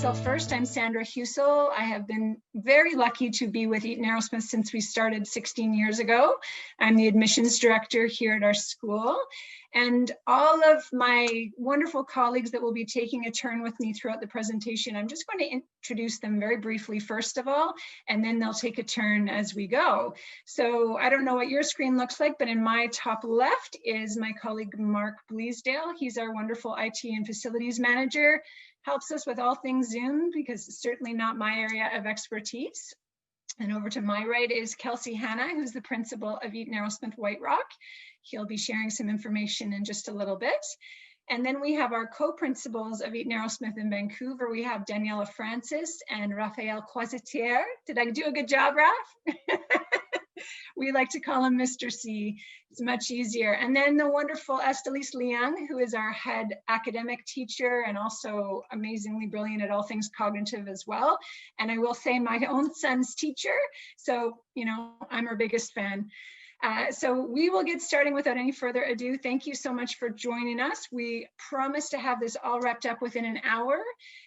myself first. I'm Sandra Heusel. I have been very lucky to be with Eaton Arrowsmith since we started 16 years ago. I'm the admissions director here at our school. And all of my wonderful colleagues that will be taking a turn with me throughout the presentation, I'm just going to introduce them very briefly first of all, and then they'll take a turn as we go. So I don't know what your screen looks like, but in my top left is my colleague Mark Bleasdale. He's our wonderful IT and facilities manager, helps us with all things Zoom because it's certainly not my area of expertise. And over to my right is Kelsey Hanna, who's the principal of Eaton Arrowsmith White Rock. He'll be sharing some information in just a little bit. And then we have our co-principals of Eaton Arrowsmith in Vancouver. We have Daniela Francis and Rafael Croisetiere. Did I do a good job, Raf? We like to call him Mr. C. It's much easier. And then the wonderful Estelise Liang, who is our head academic teacher and also amazingly brilliant at all things cognitive as well. And I will say my own son's teacher. So, you know, I'm her biggest fan. So we will get starting without any further ado. Thank you so much for joining us. We promise to have this all wrapped up within an hour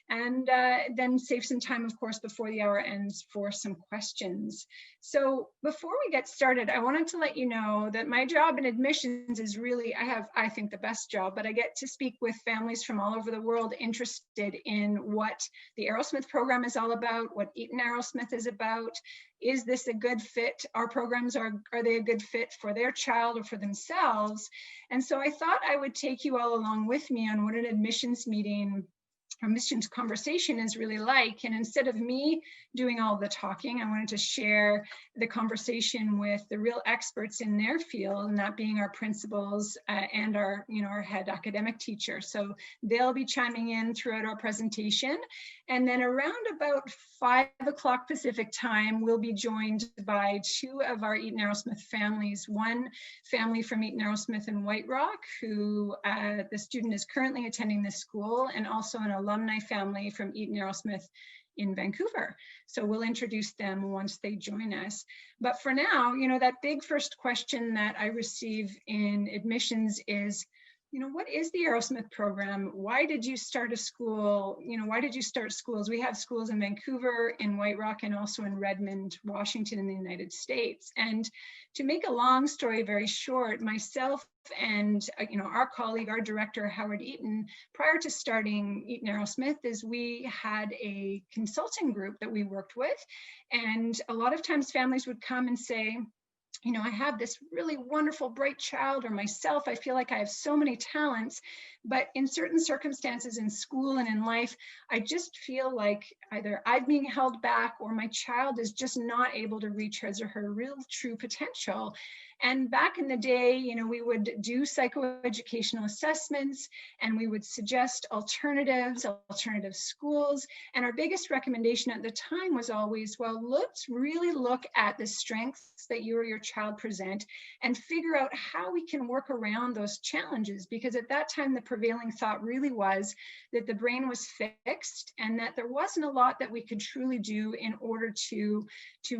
and then save some time, of course, before the hour ends for some questions. So before we get started, I wanted to let you know that my job in admissions is really, I think, the best job, but I get to speak with families from all over the world interested in what the Arrowsmith program is all about, what Eaton Arrowsmith is about. Is this a good fit? Our programs, are they a good fit for their child or for themselves? And so I thought I would take you all along with me on what an admissions meeting, admissions conversation is really like. And instead of me doing all the talking, I wanted to share the conversation with the real experts in their field, and that being our principals and our, our head academic teacher. So they'll be chiming in throughout our presentation. And then around about 5 o'clock Pacific time, we'll be joined by 2 of our Eaton Arrowsmith families. One family from Eaton Arrowsmith in White Rock, who the student is currently attending this school, and also an alumni family from Eaton Arrowsmith in Vancouver. So we'll introduce them once they join us. But for now, that big first question that I receive in admissions is, what is the Arrowsmith program? Why did you start a school? Why did you start schools? We have schools in Vancouver, in White Rock, and also in Redmond, Washington, in the United States. And to make a long story very short, myself and our colleague, our director, Howard Eaton, prior to starting Eaton Arrowsmith, is we had a consulting group that we worked with. And a lot of times families would come and say, I have this really wonderful, bright child, or myself, I feel like I have so many talents, but in certain circumstances in school and in life, I just feel like either I'm being held back or my child is just not able to reach his or her real true potential. And back in the day, we would do psychoeducational assessments and we would suggest alternatives, alternative schools. And our biggest recommendation at the time was always, well, let's really look at the strengths that you or your child present and figure out how we can work around those challenges. Because at that time, the prevailing thought really was that the brain was fixed and that there wasn't a lot that we could truly do in order to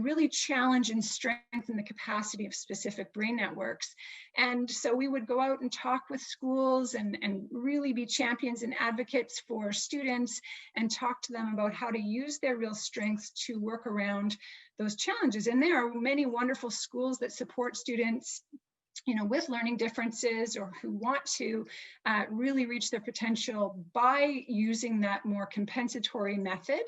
really challenge and strengthen the capacity of specific brain networks. And so we would go out and talk with schools and really be champions and advocates for students and talk to them about how to use their real strengths to work around those challenges. And there are many wonderful schools that support students with learning differences or who want to really reach their potential by using that more compensatory method.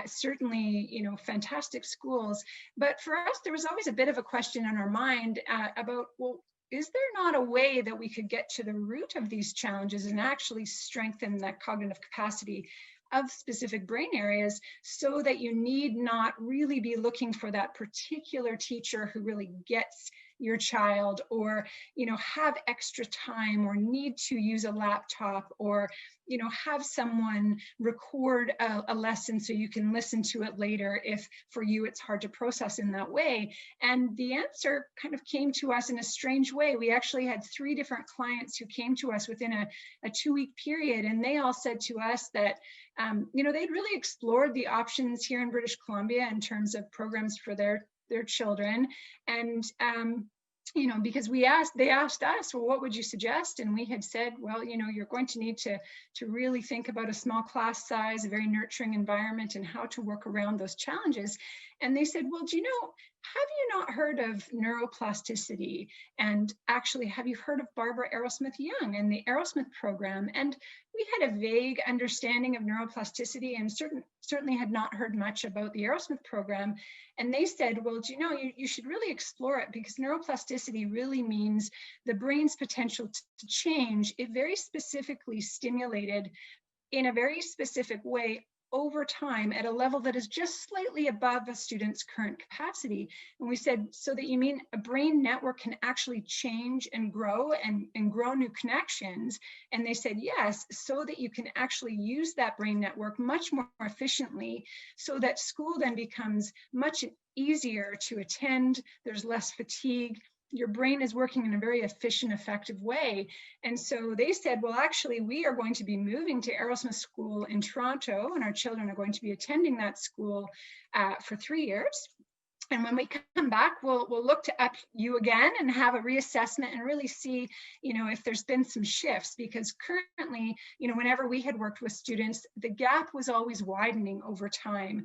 Certainly, fantastic schools. But for us, there was always a bit of a question in our mind about, well, is there not a way that we could get to the root of these challenges and actually strengthen that cognitive capacity of specific brain areas so that you need not really be looking for that particular teacher who really gets your child, or have extra time, or need to use a laptop, or have someone record a lesson so you can listen to it later if for you it's hard to process in that way. And the answer kind of came to us in a strange way. We actually had 3 different clients who came to us within a 2-week period, and they all said to us that they'd really explored the options here in British Columbia in terms of programs for their children, and because they asked us, well, what would you suggest? And we had said, well, you're going to need to really think about a small class size, a very nurturing environment, and how to work around those challenges. And they said, well, have you not heard of neuroplasticity? And actually, have you heard of Barbara Arrowsmith Young and the Arrowsmith program? And we had a vague understanding of neuroplasticity and certainly had not heard much about the Arrowsmith program. And they said, well, you should really explore it, because neuroplasticity really means the brain's potential to change. It very specifically stimulated in a very specific way over time at a level that is just slightly above a student's current capacity. And we said, so that you mean a brain network can actually change and grow and grow new connections? And they said, yes, so that you can actually use that brain network much more efficiently, so that school then becomes much easier to attend. There's less fatigue. Your brain is working in a very efficient, effective way. And so they said, well, actually, we are going to be moving to Arrowsmith School in Toronto, and our children are going to be attending that school for 3 years. And when we come back, we'll look to up you again and have a reassessment and really see, if there's been some shifts, because currently, whenever we had worked with students, the gap was always widening over time.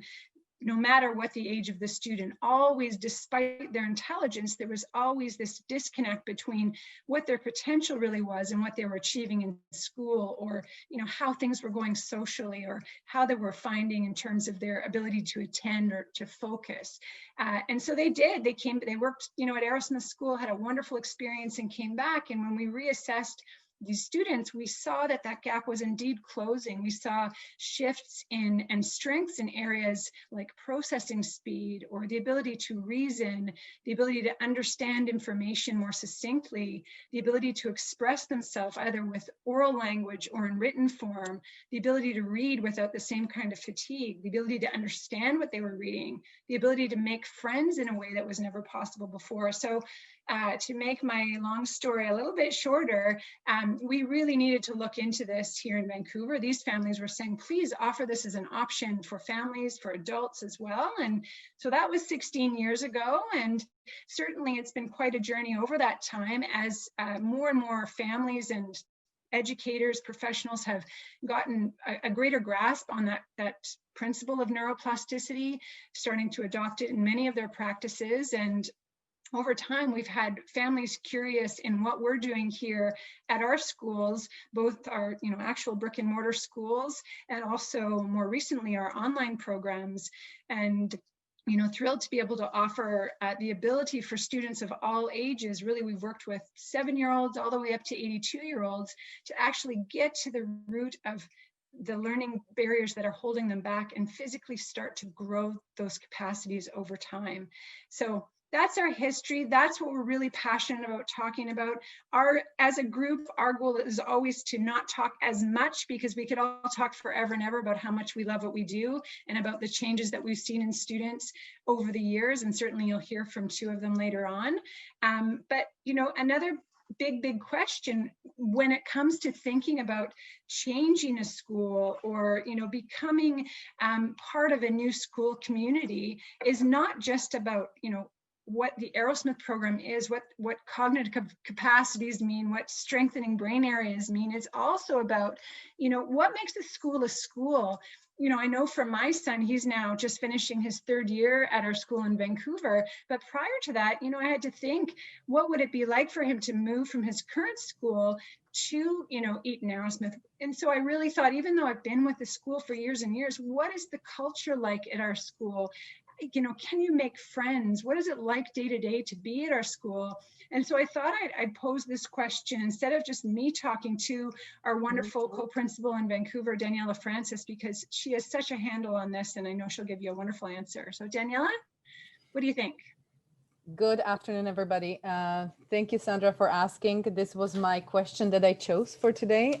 No matter what the age of the student, always, despite their intelligence, there was always this disconnect between what their potential really was and what they were achieving in school, or how things were going socially, or how they were finding in terms of their ability to attend or to focus. And so they worked at Arrowsmith School, had a wonderful experience, and came back. And when we reassessed these students, we saw that gap was indeed closing. We saw shifts in and strengths in areas like processing speed, or the ability to reason, the ability to understand information more succinctly, the ability to express themselves either with oral language or in written form, the ability to read without the same kind of fatigue, the ability to understand what they were reading, the ability to make friends in a way that was never possible before. So to make my long story a little bit shorter, we really needed to look into this here in Vancouver. These families were saying, please offer this as an option for families, for adults as well. And so that was 16 years ago. And certainly it's been quite a journey over that time, as more and more families and educators, professionals have gotten a greater grasp on that principle of neuroplasticity, starting to adopt it in many of their practices. And over time, we've had families curious in what we're doing here at our schools, both our actual brick and mortar schools, and also more recently our online programs. And thrilled to be able to offer the ability for students of all ages. Really, we've worked with 7-year-olds all the way up to 82-year-olds to actually get to the root of the learning barriers that are holding them back and physically start to grow those capacities over time. So that's our history. That's what we're really passionate about talking about. As a group, our goal is always to not talk as much, because we could all talk forever and ever about how much we love what we do and about the changes that we've seen in students over the years. And certainly you'll hear from 2 of them later on. But another big question when it comes to thinking about changing a school or becoming part of a new school community is not just about what the Arrowsmith program is, what cognitive capacities mean, what strengthening brain areas mean. It's also about, what makes a school a school. I know for my son, he's now just finishing his 3rd year at our school in Vancouver. But prior to that, I had to think, what would it be like for him to move from his current school to, Eaton Arrowsmith? And so I really thought, even though I've been with the school for years and years, what is the culture like at our school? Can you make friends? What is it like day to day to be at our school? And so I thought I'd pose this question instead of just me talking to our wonderful co-principal in Vancouver, Daniela Francis, because she has such a handle on this, and I know she'll give you a wonderful answer. So Daniela, what do you think? Good afternoon, everybody. Thank you, Sandra, for asking. This was my question that I chose for today.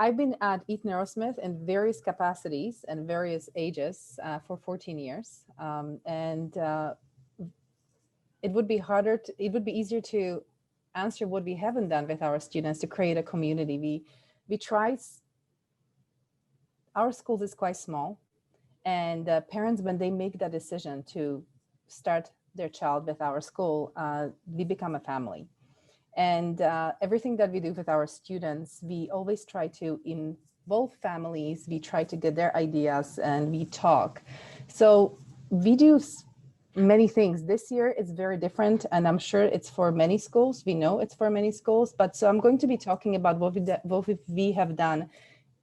I've been at Eaton Arrowsmith in various capacities and various ages for 14 years. It would be easier to answer what we haven't done with our students to create a community. We try, our school is quite small, and parents, when they make that decision to start their child with our school, we become a family. And everything that we do with our students, we always try to involve families. We try to get their ideas and we talk. So we do many things. This year it's very different, and I'm sure it's for many schools. We know it's for many schools, but so I'm going to be talking about what we have done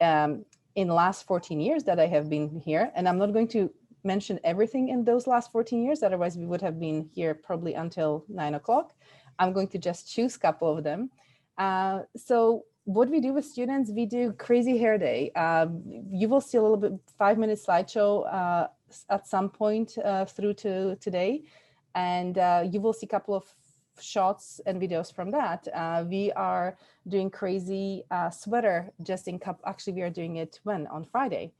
in the last 14 years that I have been here. And I'm not going to mention everything in those last 14 years, otherwise we would have been here probably until 9 o'clock. I'm going to just choose a couple of them. So what we do with students, we do crazy hair day. You will see a little bit 5-minute slideshow at some point through to today. And you will see a couple of shots and videos from that. We are doing crazy sweater just in actually we are doing it on Friday.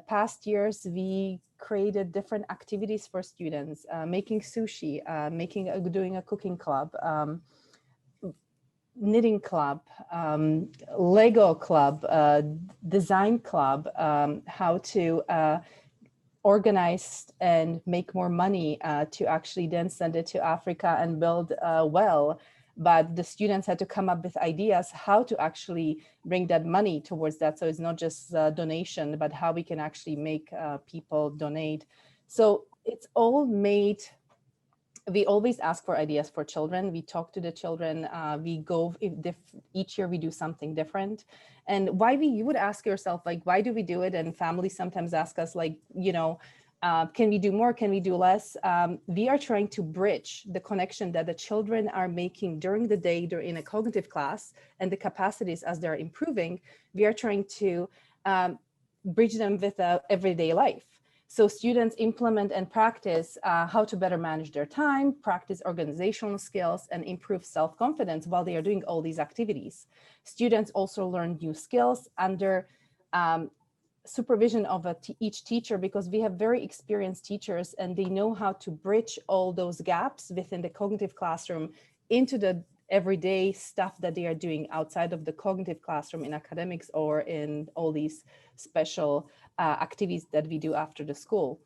Past years, we created different activities for students, making sushi, doing a cooking club, knitting club, Lego club, design club, how to organize and make more money to actually then send it to Africa and build a well. But the students had to come up with ideas how to actually bring that money towards that. So it's not just a donation, but how we can actually make people donate. So it's all made, we always ask for ideas for children. We talk to the children. We go, each year we do something different. And you would ask yourself, like, why do we do it? And families sometimes ask us, like, can we do more? Can we do less? We are trying to bridge the connection that the children are making during the day, during in a cognitive class, and the capacities as they're improving. We are trying to bridge them with everyday life. So students implement and practice how to better manage their time, practice organizational skills, and improve self-confidence while they are doing all these activities. Students also learn new skills under supervision of each teacher, because we have very experienced teachers and they know how to bridge all those gaps within the cognitive classroom into the everyday stuff that they are doing outside of the cognitive classroom in academics or in all these special activities that we do after the school.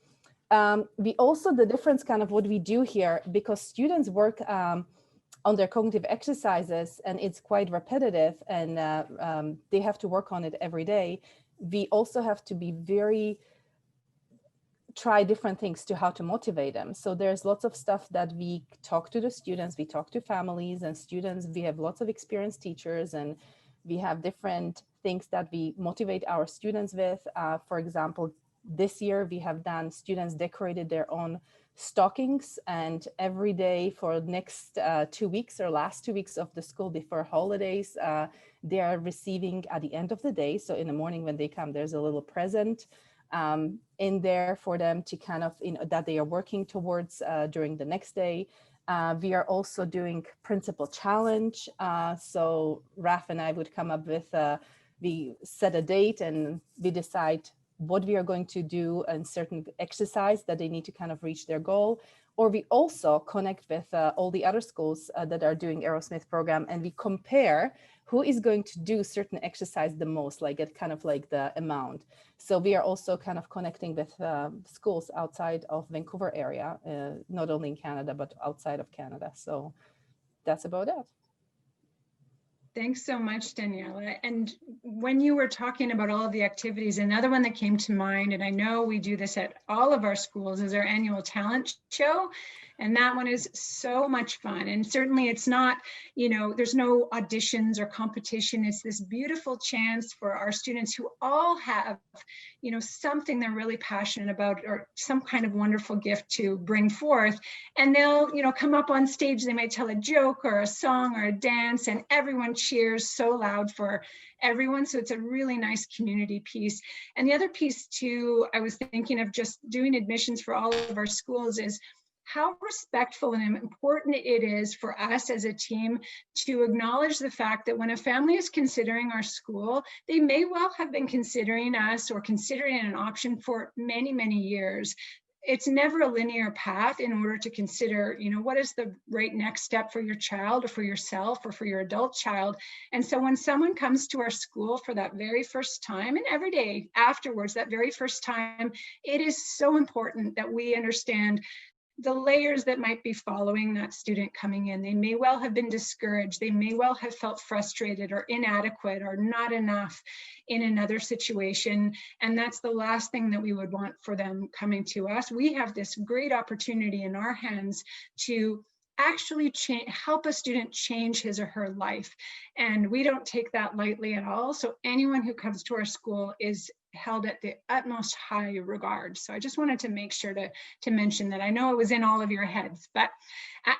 We also, the difference kind of what we do here, because students work on their cognitive exercises and it's quite repetitive and they have to work on it every day. We also have to be try different things to how to motivate them. So there's lots of stuff that we talk to the students, we talk to families and students. We have lots of experienced teachers and we have different things that we motivate our students with. For example, this year we have done, students decorated their own stockings, and every day for next 2 weeks or last 2 weeks of the school before holidays, they are receiving at the end of the day. So in the morning when they come, there's a little present in there for them to kind of, that they are working towards during the next day. We are also doing principal challenge. So Raf and I would come up with, we set a date and we decide what we are going to do and certain exercise that they need to kind of reach their goal. Or we also connect with all the other schools that are doing Arrowsmith program, and we compare who is going to do certain exercise the most, like at kind of like the amount. So we are also kind of connecting with schools outside of Vancouver area, not only in Canada, but outside of Canada. So that's about it. Thanks so much, Daniela. And when you were talking about all of the activities, another one that came to mind, and I know we do this at all of our schools, is our annual talent show. And that one is so much fun. And certainly it's not, there's no auditions or competition. It's this beautiful chance for our students who all have, something they're really passionate about or some kind of wonderful gift to bring forth. And they'll, come up on stage, they might tell a joke or a song or a dance, and everyone cheers so loud for everyone. So it's a really nice community piece. And the other piece too, I was thinking of just doing admissions for all of our schools, is how respectful and important it is for us as a team to acknowledge the fact that when a family is considering our school, they may well have been considering us or considering an option for many, many years. It's never a linear path in order to consider, what is the right next step for your child or for yourself or for your adult child. And so when someone comes to our school for that very first time, and every day afterwards, that very first time, it is so important that we understand the layers that might be following that student coming in. They may well have been discouraged. They may well have felt frustrated or inadequate or not enough in another situation. And that's the last thing that we would want for them coming to us. We have this great opportunity in our hands to actually help a student change his or her life. And we don't take that lightly at all. So anyone who comes to our school is held at the utmost high regard. So I just wanted to make sure to mention that. I know it was in all of your heads, but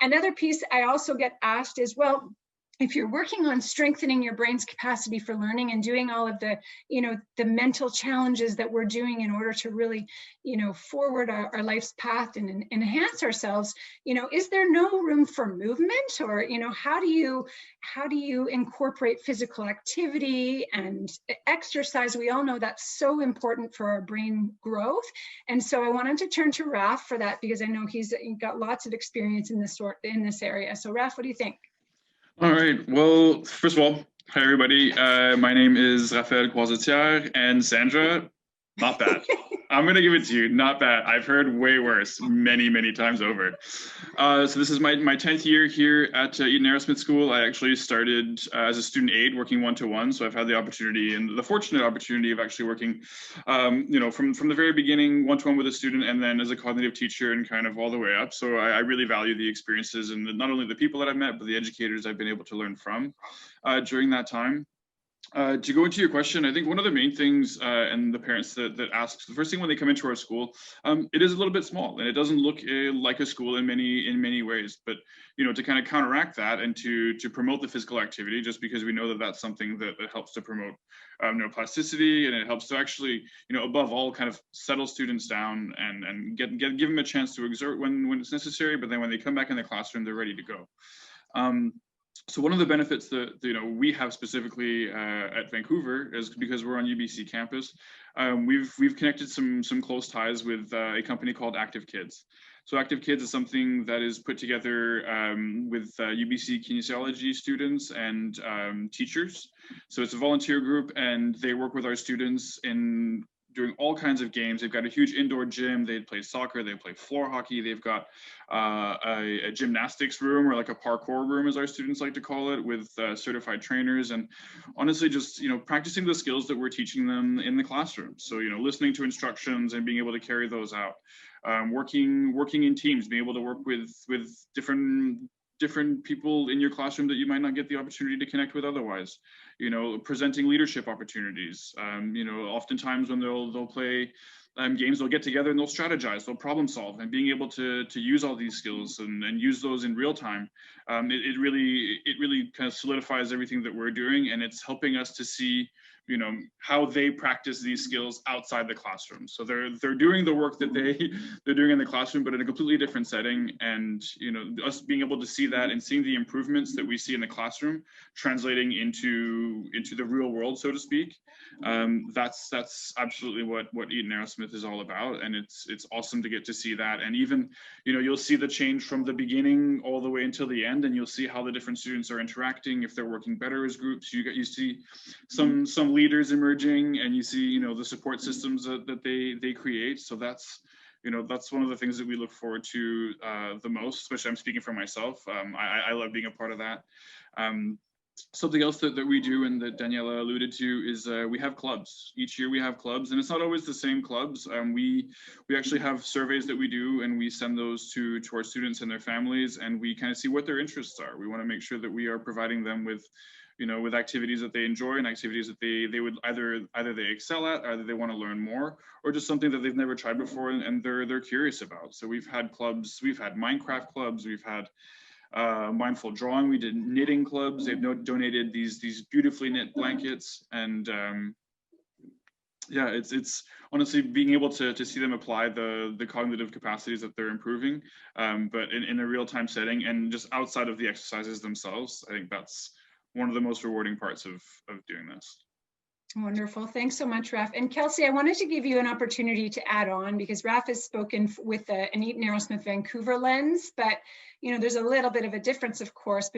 another piece I also get asked is, well, if you're working on strengthening your brain's capacity for learning and doing all of the, the mental challenges that we're doing in order to really, forward our life's path and enhance ourselves, is there no room for movement? Or, how do you incorporate physical activity and exercise? We all know that's so important for our brain growth. And so I wanted to turn to Raf for that, because I know he's got lots of experience in this area. So Raf, what do you think? All right. Well, first of all, hi everybody. My name is Rafael Croisetiere, and Sandra, not bad. I'm gonna give it to you, not bad. I've heard way worse many times over. So this is my 10th year here at Eaton Arrowsmith School. I actually started as a student aide working one-to-one, so I've had the opportunity and the fortunate opportunity of actually working, from the very beginning one-to-one with a student, and then as a cognitive teacher and kind of all the way up. So I really value the experiences and not only the people that I've met, but the educators I've been able to learn from during that time. To go into your question, I think one of the main things, and the parents that ask, the first thing when they come into our school, it is a little bit small and it doesn't look like a school in many ways. But to kind of counteract that and to promote the physical activity, just because we know that that's something that helps to promote neuroplasticity, and it helps to actually, above all, kind of settle students down and give them a chance to exert when it's necessary. But then when they come back in the classroom, they're ready to go. So one of the benefits that we have specifically at Vancouver is because we're on UBC campus. We've connected some close ties with a company called Active Kids. So Active Kids is something that is put together with UBC kinesiology students and teachers. So it's a volunteer group, and they work with our students in doing all kinds of games. They've got a huge indoor gym. They play soccer, they play floor hockey. They've got a gymnastics room, or like a parkour room, as our students like to call it, with certified trainers. And honestly, just practicing the skills that we're teaching them in the classroom. So listening to instructions and being able to carry those out. Working in teams, being able to work with different people in your classroom that you might not get the opportunity to connect with otherwise. Presenting leadership opportunities. Oftentimes when they'll play games, they'll get together and they'll strategize, they'll problem solve, and being able to use all these skills and use those in real time. It really kind of solidifies everything that we're doing, and it's helping us to see how they practice these skills outside the classroom. So they're doing the work that they're doing in the classroom, but in a completely different setting. And us being able to see that and seeing the improvements that we see in the classroom translating into the real world, so to speak. That's absolutely what Eaton Arrowsmith is all about, and it's awesome to get to see that. And even you'll see the change from the beginning all the way until the end, and you'll see how the different students are interacting, if they're working better as groups. You see some leaders emerging, and you see the support systems that they create. So that's one of the things that we look forward to the most. Especially, I'm speaking for myself. I love being a part of that. Something else that we do, and that Daniela alluded to, is we have clubs. Each year we have clubs, and it's not always the same clubs. We actually have surveys that we do, and we send those to our students and their families, and we kind of see what their interests are. We want to make sure that we are providing them with with activities that they enjoy, and activities that they would either they excel at, either they want to learn more, or just something that they've never tried before and they're curious about. So we've had clubs, we've had Minecraft clubs, we've had mindful drawing, we did knitting clubs. They've donated these beautifully knit blankets, and yeah, it's honestly being able to see them apply the cognitive capacities that they're improving, but in a real-time setting, and just outside of the exercises themselves. I think that's one of the most rewarding parts of doing this. Wonderful. Thanks so much, Raf. And Kelsey, I wanted to give you an opportunity to add on, because Raf has spoken with an Eaton Arrowsmith Vancouver lens, but there's a little bit of a difference, of course,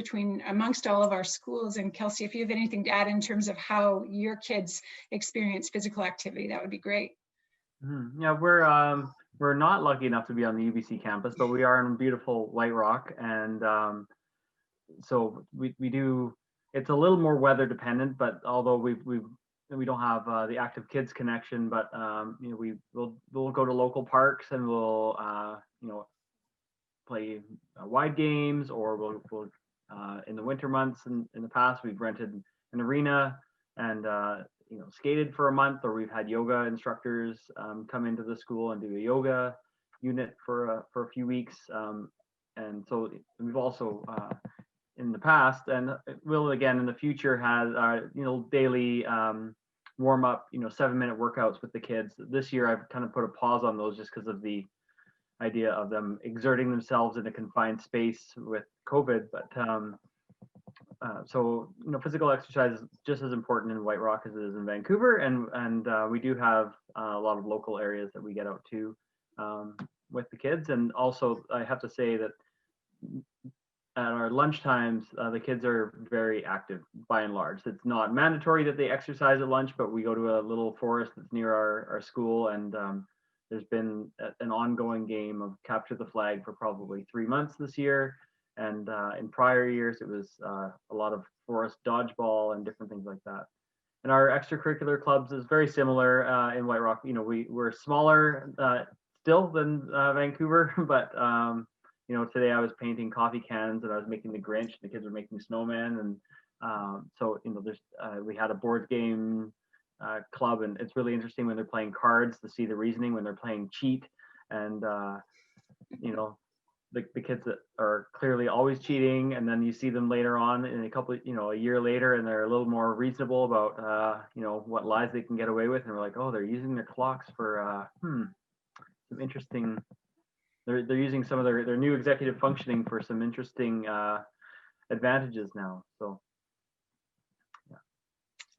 amongst all of our schools. And Kelsey, if you have anything to add in terms of how your kids experience physical activity, that would be great. Yeah, we're we're not lucky enough to be on the UBC campus, but we are in beautiful White Rock, and so we do. It's a little more weather dependent, but although we don't have the active kids connection, but you know, we'll go to local parks and we'll you know, play wide games, or we'll in the winter months in the past we've rented an arena and you know, skated for a month, or we've had yoga instructors come into the school and do a yoga unit for a few weeks, and so we've also in the past, and will again in the future, has you know, daily warm up, you know, 7-minute workouts with the kids. This year I've kind of put a pause on those just because of the idea of them exerting themselves in a confined space with COVID. But so, you know, physical exercise is just as important in White Rock as it is in Vancouver, and we do have a lot of local areas that we get out to with the kids. And also I have to say that at our lunch times, the kids are very active by and large. It's not mandatory that they exercise at lunch, but we go to a little forest that's near our school, and there's been an ongoing game of capture the flag for probably 3 months this year. And in prior years, it was a lot of forest dodgeball and different things like that. And our extracurricular clubs is very similar in White Rock. You know, we're smaller still than Vancouver, but you know, today I was painting coffee cans and I was making the Grinch. The kids were making snowmen, and so you know, there's we had a board game club, and it's really interesting when they're playing cards to see the reasoning when they're playing cheat, and you know, the kids that are clearly always cheating, and then you see them later on in a couple, you know, a year later, and they're a little more reasonable about you know, what lies they can get away with, and we're like, oh, they're using their clocks for some interesting. They're using some of their new executive functioning for some interesting advantages now. So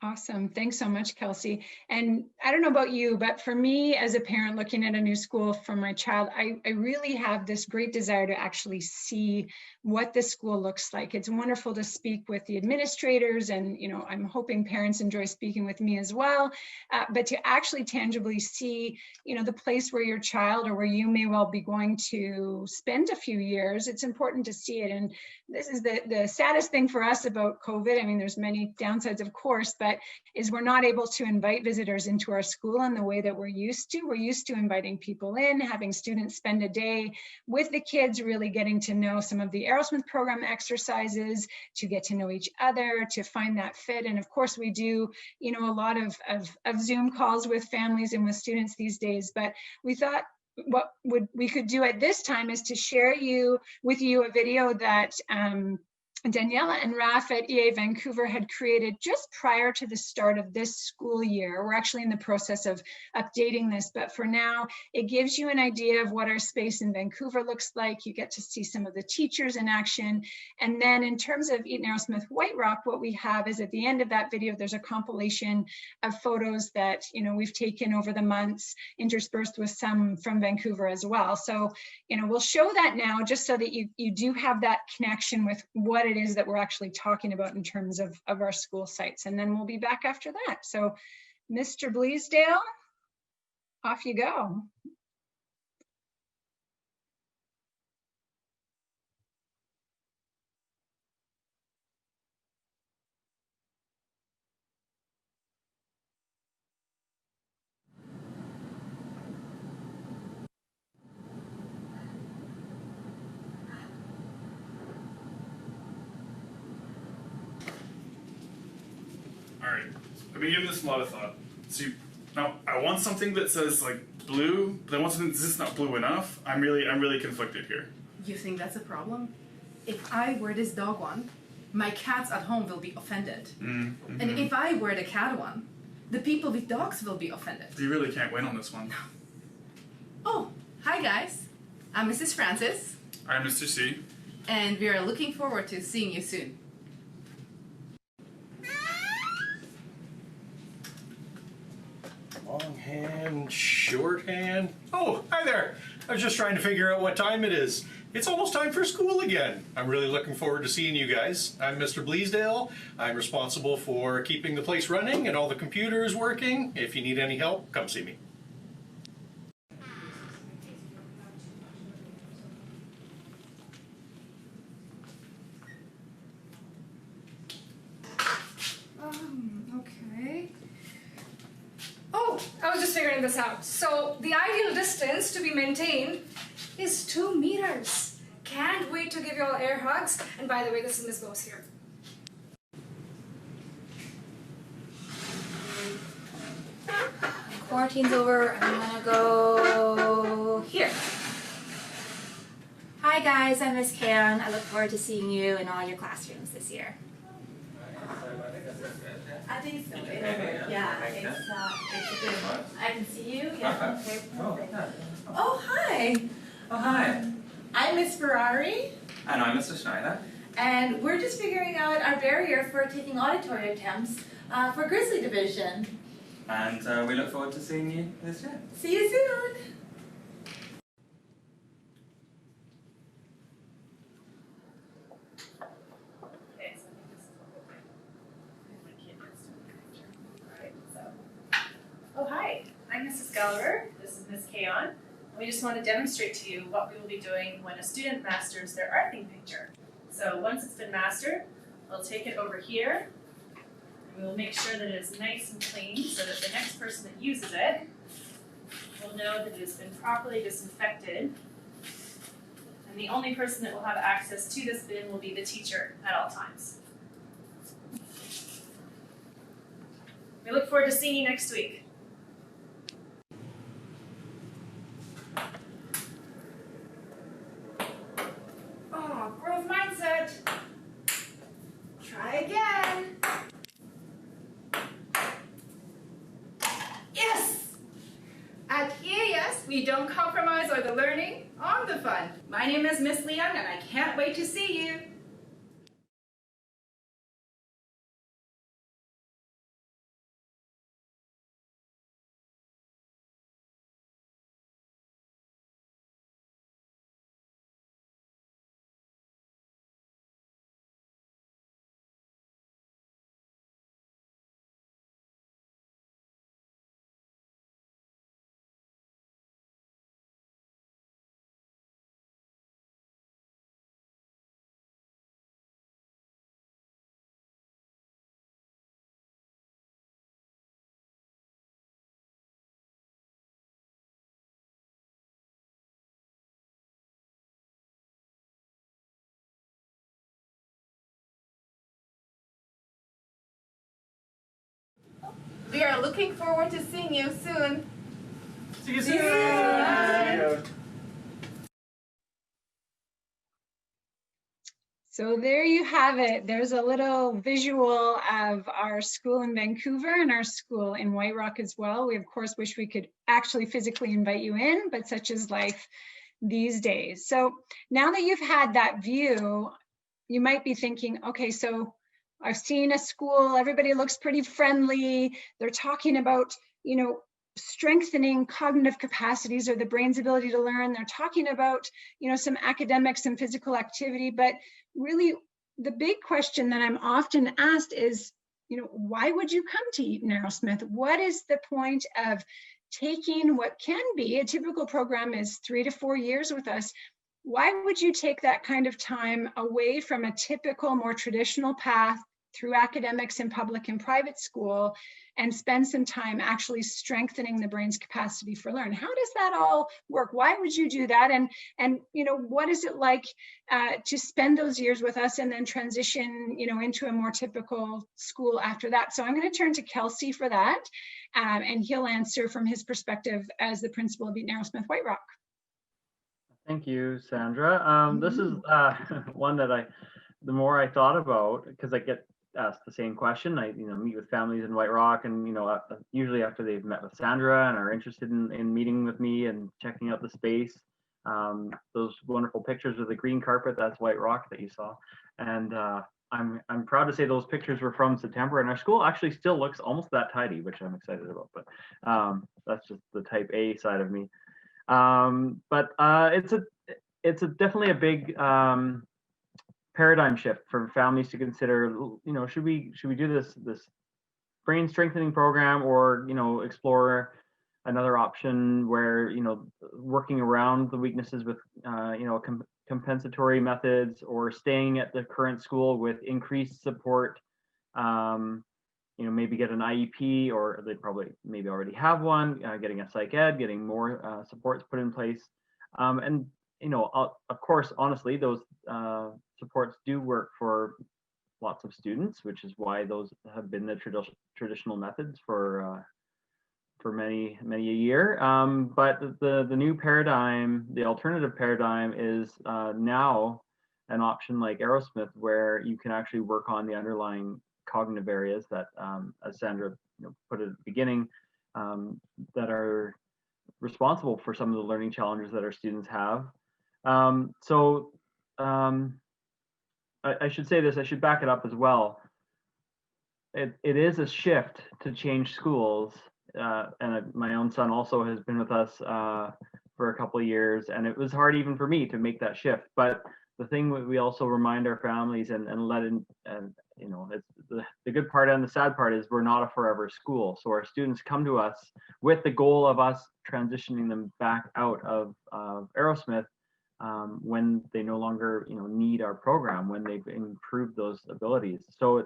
Awesome. Thanks so much, Kelsey. And I don't know about you, but for me as a parent looking at a new school for my child, I really have this great desire to actually see what the school looks like. It's wonderful to speak with the administrators, and you know, I'm hoping parents enjoy speaking with me as well, but to actually tangibly see, you know, the place where your child or where you may well be going to spend a few years, it's important to see it. And this is the saddest thing for us about COVID. I mean, there's many downsides, of course, but is we're not able to invite visitors into our school in the way that we're used to. We're used to inviting people in, having students spend a day with the kids, really getting to know some of the Arrowsmith program exercises, to get to know each other, to find that fit. And of course we do, you know, a lot of Zoom calls with families and with students these days, but we thought what we could do at this time is to share with you a video that Daniela and Rafael at EA Vancouver had created just prior to the start of this school year. We're actually in the process of updating this, but for now, it gives you an idea of what our space in Vancouver looks like. You get to see some of the teachers in action. And then in terms of Eaton Arrowsmith White Rock, what we have is at the end of that video, there's a compilation of photos that, you know, we've taken over the months, interspersed with some from Vancouver as well. So, you know, we'll show that now just so that you do have that connection with what it is that we're actually talking about in terms of our school sites. And then we'll be back after that. So Mr. Bleasdale, off you go. Alright, I've been giving this a lot of thought. See, now I want something that says like blue, but I want something that's just not blue enough. I'm really conflicted here. You think that's a problem? If I wear this dog one, my cats at home will be offended. Mm-hmm. And if I wear the cat one, the people with dogs will be offended. You really can't win on this one. Oh, hi guys. I'm Mrs. Francis. I'm Mr. C. And we are looking forward to seeing you soon. Longhand, shorthand. Oh, hi there. I was just trying to figure out what time it is. It's almost time for school again. I'm really looking forward to seeing you guys. I'm Mr. Bleasdale. I'm responsible for keeping the place running and all the computers working. If you need any help, come see me. just figuring this out. So the ideal distance to be maintained is 2 meters. Can't wait to give you all air hugs. And by the way, this is Ms. Bose here. Quarantine's over. I'm gonna go here. Hi guys, I'm Miss Karen. I look forward to seeing you in all your classrooms this year. I think so. Yeah, it's a good one. I can see you. Yeah. Okay. Oh, hi. Oh, hi. I'm Miss Ferrari. And I'm Mr. Schneider. And we're just figuring out our barrier for taking auditory attempts for Grizzly Division. And we look forward to seeing you this year. See you soon. Oh, hi. I'm Mrs. Gallagher. This is Miss Kayon. We just want to demonstrate to you what we will be doing when a student masters their arting picture. So once it's been mastered, we'll take it over here, and we will make sure that it is nice and clean so that the next person that uses it will know that it has been properly disinfected. And the only person that will have access to this bin will be the teacher at all times. We look forward to seeing you next week. Oh, growth mindset. Try again. Yes! At EAS, we don't compromise on the learning, on the fun. My name is Miss Leon, and I can't wait to see you. We are looking forward to seeing you soon. See you soon. So there you have it. There's a little visual of our school in Vancouver and our school in White Rock as well. We of course wish we could actually physically invite you in, but such is life these days. So now that you've had that view, you might be thinking, okay, so I've seen a school, everybody looks pretty friendly. They're talking about, you know, strengthening cognitive capacities or the brain's ability to learn. They're talking about, you know, some academics and physical activity, but really the big question that I'm often asked is, you know, why would you come to Eaton Arrowsmith? What is the point of taking what can be a typical program is 3 to 4 years with us? Why would you take that kind of time away from a typical, more traditional path through academics in public and private school and spend some time actually strengthening the brain's capacity for learn? How does that all work? Why would you do that? And you know, what is it like to spend those years with us and then transition, you know, into a more typical school after that? So I'm going to turn to Kelsey for that, and he'll answer from his perspective as the principal of Eaton Arrowsmith White Rock. Thank you, Sandra. This is one that the more I thought about, because I get asked the same question. I meet with families in White Rock, and usually after they've met with Sandra and are interested in meeting with me and checking out the space. Those wonderful pictures of the green carpet, that's White Rock that you saw. And I'm proud to say those pictures were from September, and our school actually still looks almost that tidy, which I'm excited about. But that's just the type A side of me. But it's definitely a big paradigm shift for families to consider. Should we do this brain strengthening program, or explore another option where working around the weaknesses with compensatory methods, or staying at the current school with increased support. maybe get an IEP, or they probably maybe already have one, getting a psych ed, getting more supports put in place. And, of course, honestly, those supports do work for lots of students, which is why those have been the traditional methods for many a year. But the new paradigm, the alternative paradigm, is now an option like Arrowsmith, where you can actually work on the underlying cognitive areas that, as Sandra put at the beginning, that are responsible for some of the learning challenges that our students have. I should say this, I should back it up as well. It is a shift to change schools, and my own son also has been with us for a couple of years, and it was hard even for me to make that shift. But the thing that we also remind our families and let in, and it's the good part and the sad part is we're not a forever school. So our students come to us with the goal of us transitioning them back out of Arrowsmith when they no longer need our program, when they've improved those abilities. So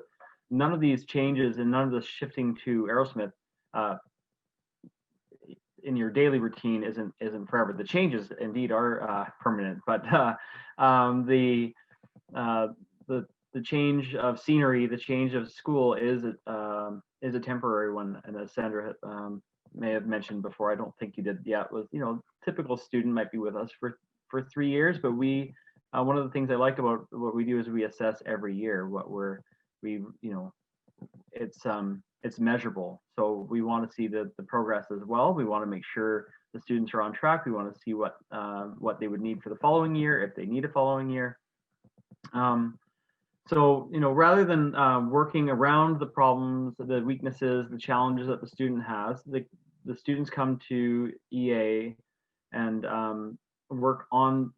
none of these changes and none of the shifting to Arrowsmith in your daily routine isn't forever. The changes indeed are permanent, but the change of scenery, the change of school is a temporary one. And as Sandra may have mentioned before, I don't think you did yet, was typical student might be with us for 3 years, but we one of the things I like about what we do is we assess every year what it's measurable. So we want to see the progress as well. We want to make sure the students are on track. We want to see what they would need for the following year, if they need a following year. So rather than working around the problems, the weaknesses, the challenges that the student has, the students come to EA and work on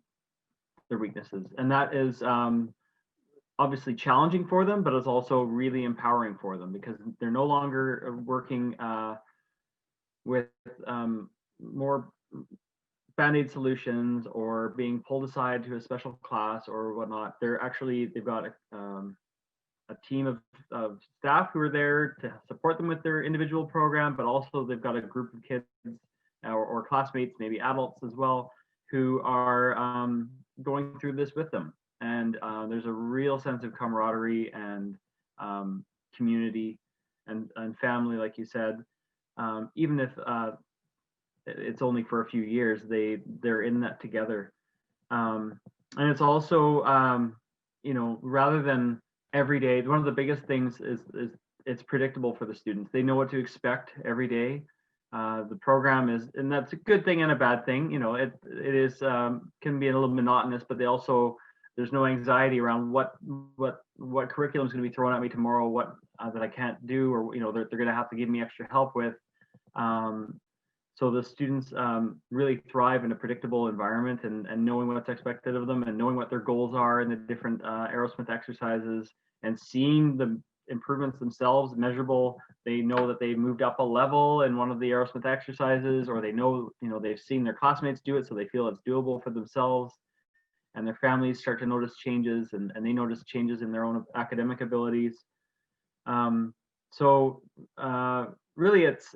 their weaknesses, and that is obviously challenging for them, but it's also really empowering for them because they're no longer working with more band-aid solutions or being pulled aside to a special class or whatnot. They've got a team of staff who are there to support them with their individual program, but also they've got a group of kids or classmates, maybe adults as well, who are going through this with them. And there's a real sense of camaraderie and community and family, like you said. Even if it's only for a few years, they're in that together. And it's also, rather than every day, one of the biggest things is it's predictable for the students. They know what to expect every day. The program is, and that's a good thing and a bad thing. It is can be a little monotonous, but there's no anxiety around what curriculum is going to be thrown at me tomorrow, what that I can't do, or they're going to have to give me extra help with. So the students really thrive in a predictable environment and knowing what's expected of them and knowing what their goals are in the different Arrowsmith exercises and seeing the improvements themselves measurable. They know that they moved up a level in one of the Arrowsmith exercises, or they know, they've seen their classmates do it, so they feel it's doable for themselves. And their families start to notice changes and they notice changes in their own academic abilities. So really it's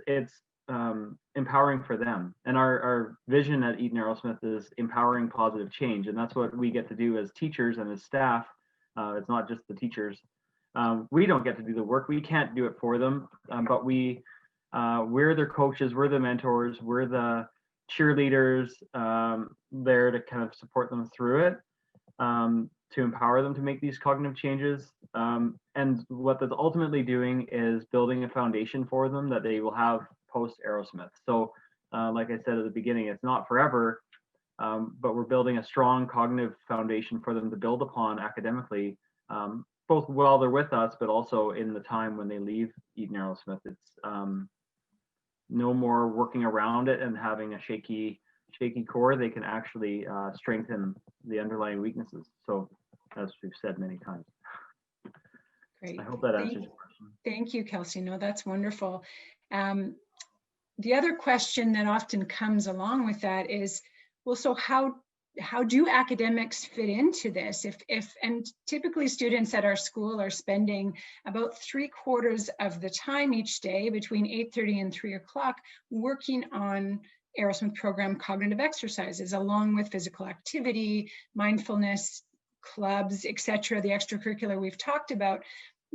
empowering for them. And our vision at Eaton Arrowsmith is empowering positive change. And that's what we get to do as teachers and as staff. It's not just the teachers. We don't get to do the work. We can't do it for them, but we're their coaches, we're the mentors, we're the cheerleaders there to kind of support them through it, to empower them to make these cognitive changes. And what that's ultimately doing is building a foundation for them that they will have post Arrowsmith. So like I said at the beginning, it's not forever, but we're building a strong cognitive foundation for them to build upon academically, both while they're with us, but also in the time when they leave Eaton Arrowsmith. It's no more working around it and having a shaky core. They can actually strengthen the underlying weaknesses. So as we've said many times. Great. I hope that answers your question. Thank you, Kelsey. No, that's wonderful. The other question that often comes along with that is, well, so how how do academics fit into this? And typically students at our school are spending about 3/4 of the time each day between 8:30 and 3 o'clock working on Arrowsmith program cognitive exercises, along with physical activity, mindfulness, clubs, etc., the extracurricular we've talked about.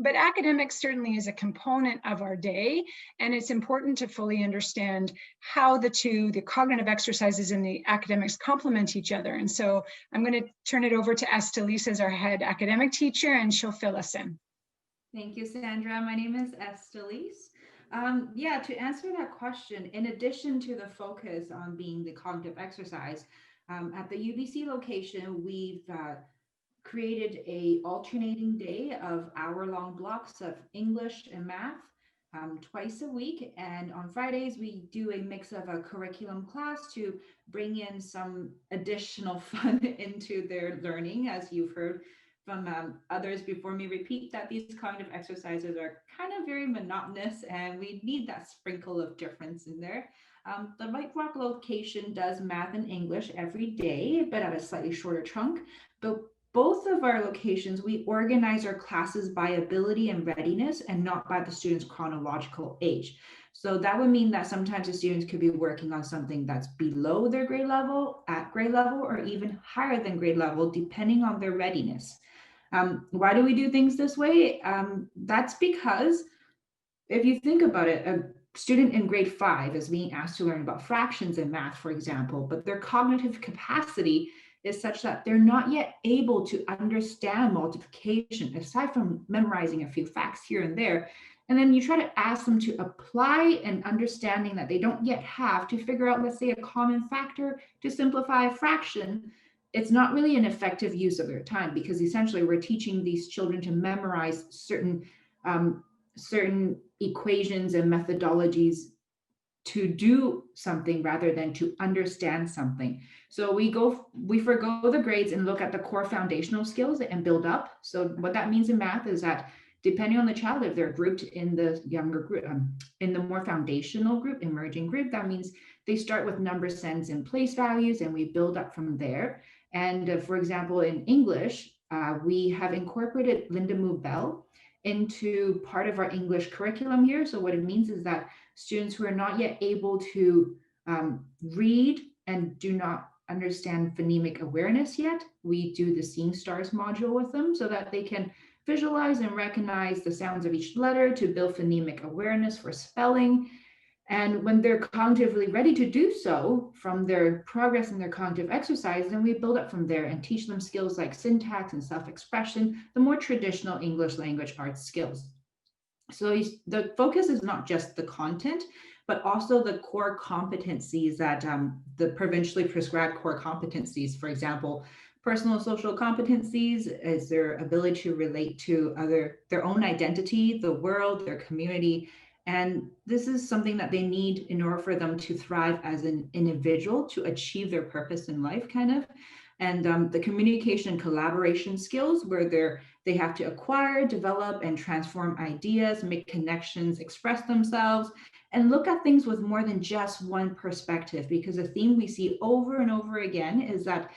But academics certainly is a component of our day, and it's important to fully understand how the cognitive exercises and the academics complement each other. And so I'm going to turn it over to Estelise as our head academic teacher, and she'll fill us in. Thank you, Sandra. My name is Estelise. Yeah, to answer that question, in addition to the focus on being the cognitive exercise, at the UBC location, we've created a alternating day of hour-long blocks of English and math twice a week. And on Fridays, we do a mix of a curriculum class to bring in some additional fun into their learning. As you've heard from others before me repeat, that these cognitive exercises are kind of very monotonous and we need that sprinkle of difference in there. The White Rock location does math and English every day, but at a slightly shorter chunk. But both of our locations, we organize our classes by ability and readiness and not by the student's chronological age. So that would mean that sometimes the students could be working on something that's below their grade level, at grade level, or even higher than grade level, depending on their readiness. Why do we do things this way? That's because if you think about it, a student in grade 5 is being asked to learn about fractions in math, for example, but their cognitive capacity is such that they're not yet able to understand multiplication, aside from memorizing a few facts here and there. And then you try to ask them to apply an understanding that they don't yet have to figure out, let's say, a common factor to simplify a fraction. It's not really an effective use of their time, because essentially we're teaching these children to memorize certain equations and methodologies to do something rather than to understand something. So we forgo the grades and look at the core foundational skills and build up. So what that means in math is that depending on the child, if they're grouped in the younger group, in the more foundational group, emerging group, that means they start with number, cents, and place values, and we build up from there. And for example, in English, we have incorporated Linda Moo Bell into part of our English curriculum here. So what it means is that students who are not yet able to read and do not understand phonemic awareness yet, we do the Seeing Stars module with them so that they can visualize and recognize the sounds of each letter to build phonemic awareness for spelling. And when they're cognitively ready to do so from their progress in their cognitive exercise, then we build up from there and teach them skills like syntax and self-expression, the more traditional English language arts skills. So the focus is not just the content, but also the core competencies that the provincially prescribed core competencies, for example, personal social competencies is their ability to relate to their own identity, the world, their community. And this is something that they need in order for them to thrive as an individual, to achieve their purpose in life, kind of. And the communication and collaboration skills, where they have to acquire, develop, and transform ideas, make connections, express themselves, and look at things with more than just one perspective. Because a theme we see over and over again is that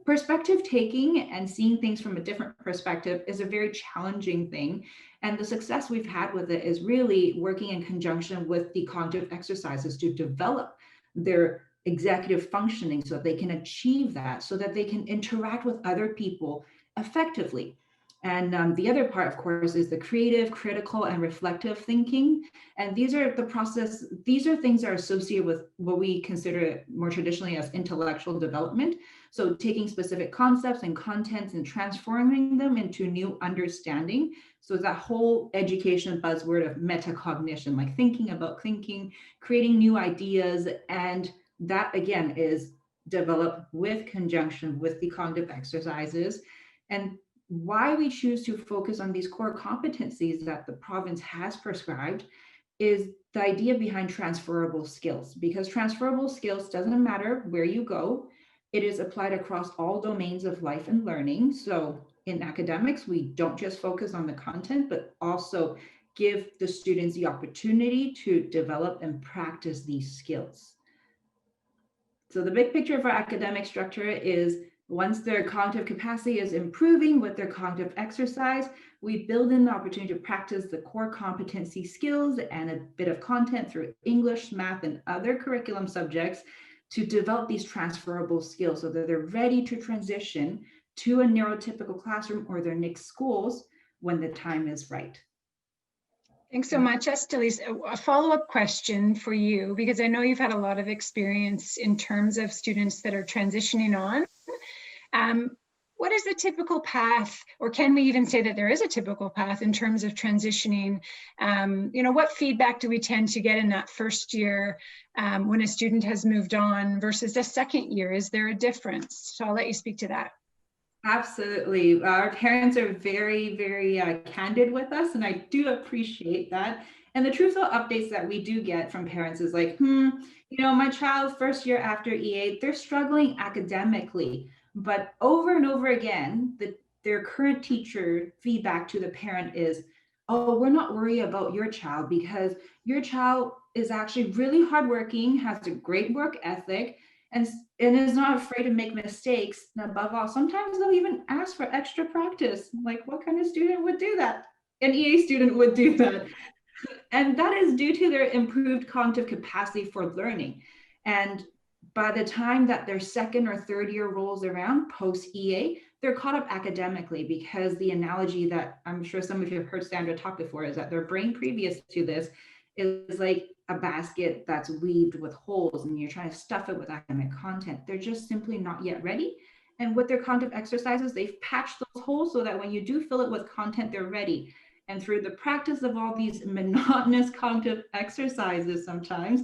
perspective taking and seeing things from a different perspective is a very challenging thing. And the success we've had with it is really working in conjunction with the cognitive exercises to develop their executive functioning so that they can achieve that, so that they can interact with other people effectively. And the other part, of course, is the creative, critical, and reflective thinking. And these are things that are associated with what we consider more traditionally as intellectual development. So taking specific concepts and contents and transforming them into new understanding. So it's that whole education buzzword of metacognition, like thinking about thinking, creating new ideas. And that, again, is developed with conjunction with the cognitive exercises. And why we choose to focus on these core competencies that the province has prescribed is the idea behind transferable skills, because transferable skills doesn't matter where you go. It is applied across all domains of life and learning. So in academics, we don't just focus on the content, but also give the students the opportunity to develop and practice these skills. So the big picture for academic structure is once their cognitive capacity is improving with their cognitive exercise, we build in the opportunity to practice the core competency skills and a bit of content through English, math, and other curriculum subjects to develop these transferable skills so that they're ready to transition to a neurotypical classroom or their next schools when the time is right. Thanks so much, Estelise. A follow-up question for you, because I know you've had a lot of experience in terms of students that are transitioning on. What is the typical path, or can we even say that there is a typical path in terms of transitioning? What feedback do we tend to get in that first year when a student has moved on versus the second year? Is there a difference? So I'll let you speak to that. Absolutely. Our parents are very, very candid with us, and I do appreciate that. And the truthful updates that we do get from parents is like, my child first year after EA, they're struggling academically. But over and over again, their current teacher feedback to the parent is, oh, we're not worried about your child because your child is actually really hardworking, has a great work ethic, and is not afraid to make mistakes. And above all, sometimes they'll even ask for extra practice. Like, what kind of student would do that? An EA student would do that. And that is due to their improved cognitive capacity for learning. And by the time that their second or third year rolls around post EA, they're caught up academically, because the analogy that I'm sure some of you have heard Sandra talk before is that their brain previous to this is like a basket that's weaved with holes, and you're trying to stuff it with academic content. They're just simply not yet ready. And with their cognitive exercises, they've patched those holes so that when you do fill it with content, they're ready. And through the practice of all these monotonous cognitive exercises sometimes,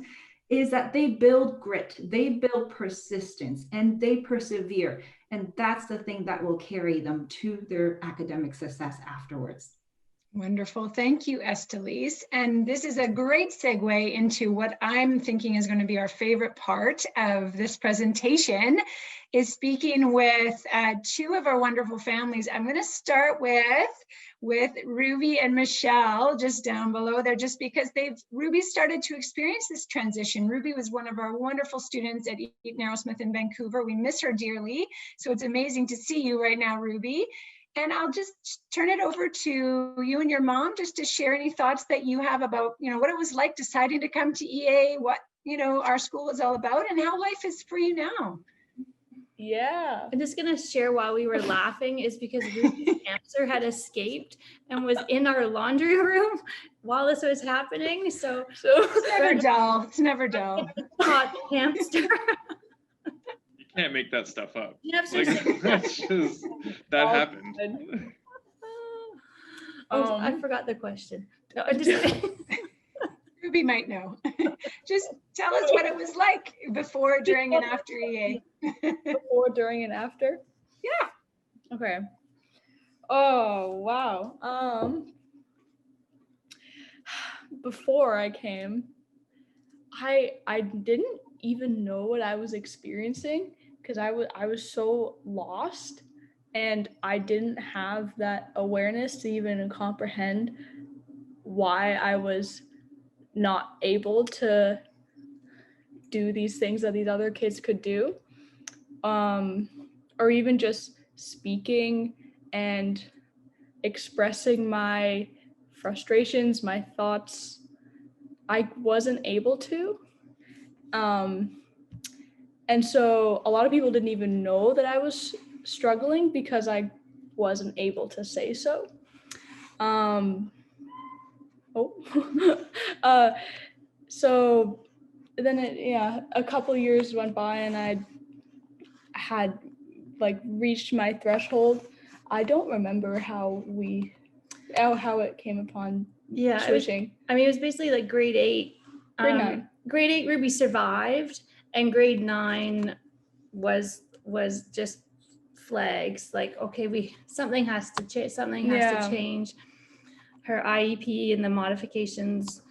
is that they build grit, they build persistence, and they persevere. And that's the thing that will carry them to their academic success afterwards. Wonderful. Thank you, Estelise. And this is a great segue into what I'm thinking is going to be our favorite part of this presentation, is speaking with two of our wonderful families. I'm going to start with Ruby and Michelle just down below there, just because Ruby started to experience this transition. Ruby was one of our wonderful students at Eaton Arrowsmith in Vancouver. We miss her dearly. So it's amazing to see you right now, Ruby. And I'll just turn it over to you and your mom just to share any thoughts that you have about, what it was like deciding to come to EA, what, our school is all about, and how life is for you now. Yeah. I'm just going to share while we were laughing is because Ruby's hamster had escaped and was in our laundry room while this was happening. So it's never dull. It's never dull. Hot hamster. Can't make that stuff up. That's just that happened. I forgot the question. No, Ruby might know. Just tell us what it was like before, during, and after EA. Before, during, and after? Yeah. Okay. Oh, wow. Before I came, I didn't even know what I was experiencing, because I was so lost, and I didn't have that awareness to even comprehend why I was not able to do these things that these other kids could do, or even just speaking and expressing my frustrations, my thoughts. I wasn't able to. And so a lot of people didn't even know that I was struggling because I wasn't able to say so. So then a couple years went by and I had reached my threshold. I don't remember how it came upon switching. It was basically grade 8. Grade 9. Grade 8, Ruby survived, and grade 9 was just flags. Okay, something has to change. Something has to change. Her IEP and the modifications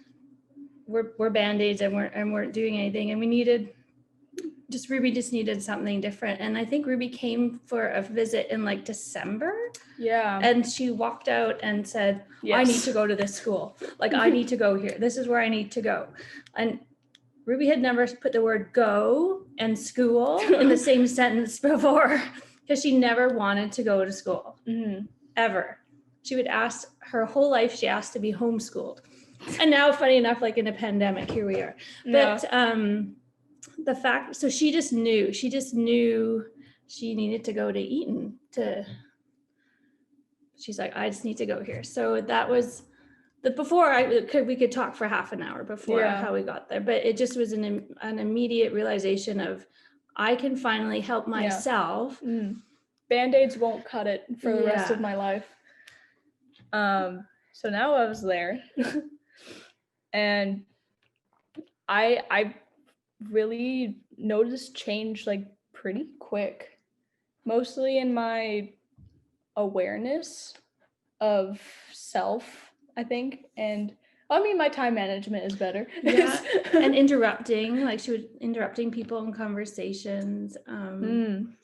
were band-aids and weren't doing anything, and Ruby just needed something different. And I think Ruby came for a visit in December. Yeah. And she walked out and said, yes. I need to go to this school. I need to go here. This is where I need to go. And Ruby had never put the word go and school in the same sentence before, because she never wanted to go to school, ever. She would ask her whole life, she asked to be homeschooled. And now, funny enough, like in a pandemic, here we are. But the fact, so she just knew she needed to go to Eaton she's like, I just need to go here. So that was we could talk for half an hour before how we got there, but it just was an immediate realization of, I can finally help myself. Band-Aids won't cut it for the rest of my life. So now I was there and I really noticed change like pretty quick, mostly in my awareness of self, I think, and I mean my time management is better. And interrupting, like she was interrupting people in conversations. Knowing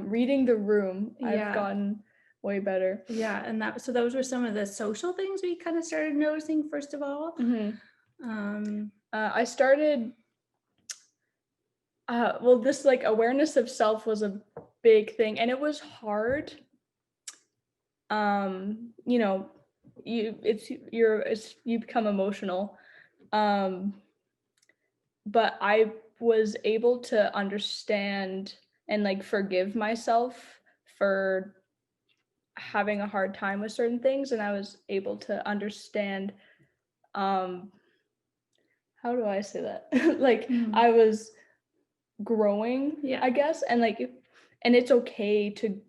reading the room, I've gotten way better. And so those were some of the social things we kind of started noticing first of all. I started this like awareness of self was a big thing, and it was hard. You become emotional, but I was able to understand and like forgive myself for having a hard time with certain things, and I was able to understand how do I say that? Like I was growing, I guess, and it's okay to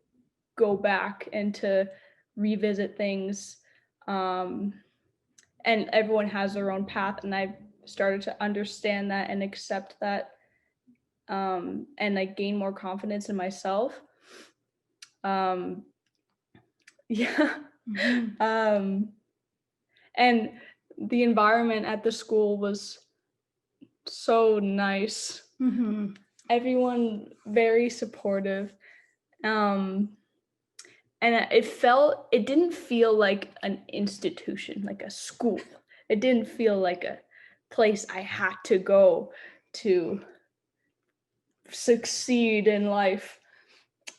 go back and to revisit things, and everyone has their own path, and I started to understand that and accept that, and like gain more confidence in myself. And the environment at the school was so nice. Everyone very supportive, and it didn't feel like an institution, like a school. It didn't feel like a place I had to go to succeed in life.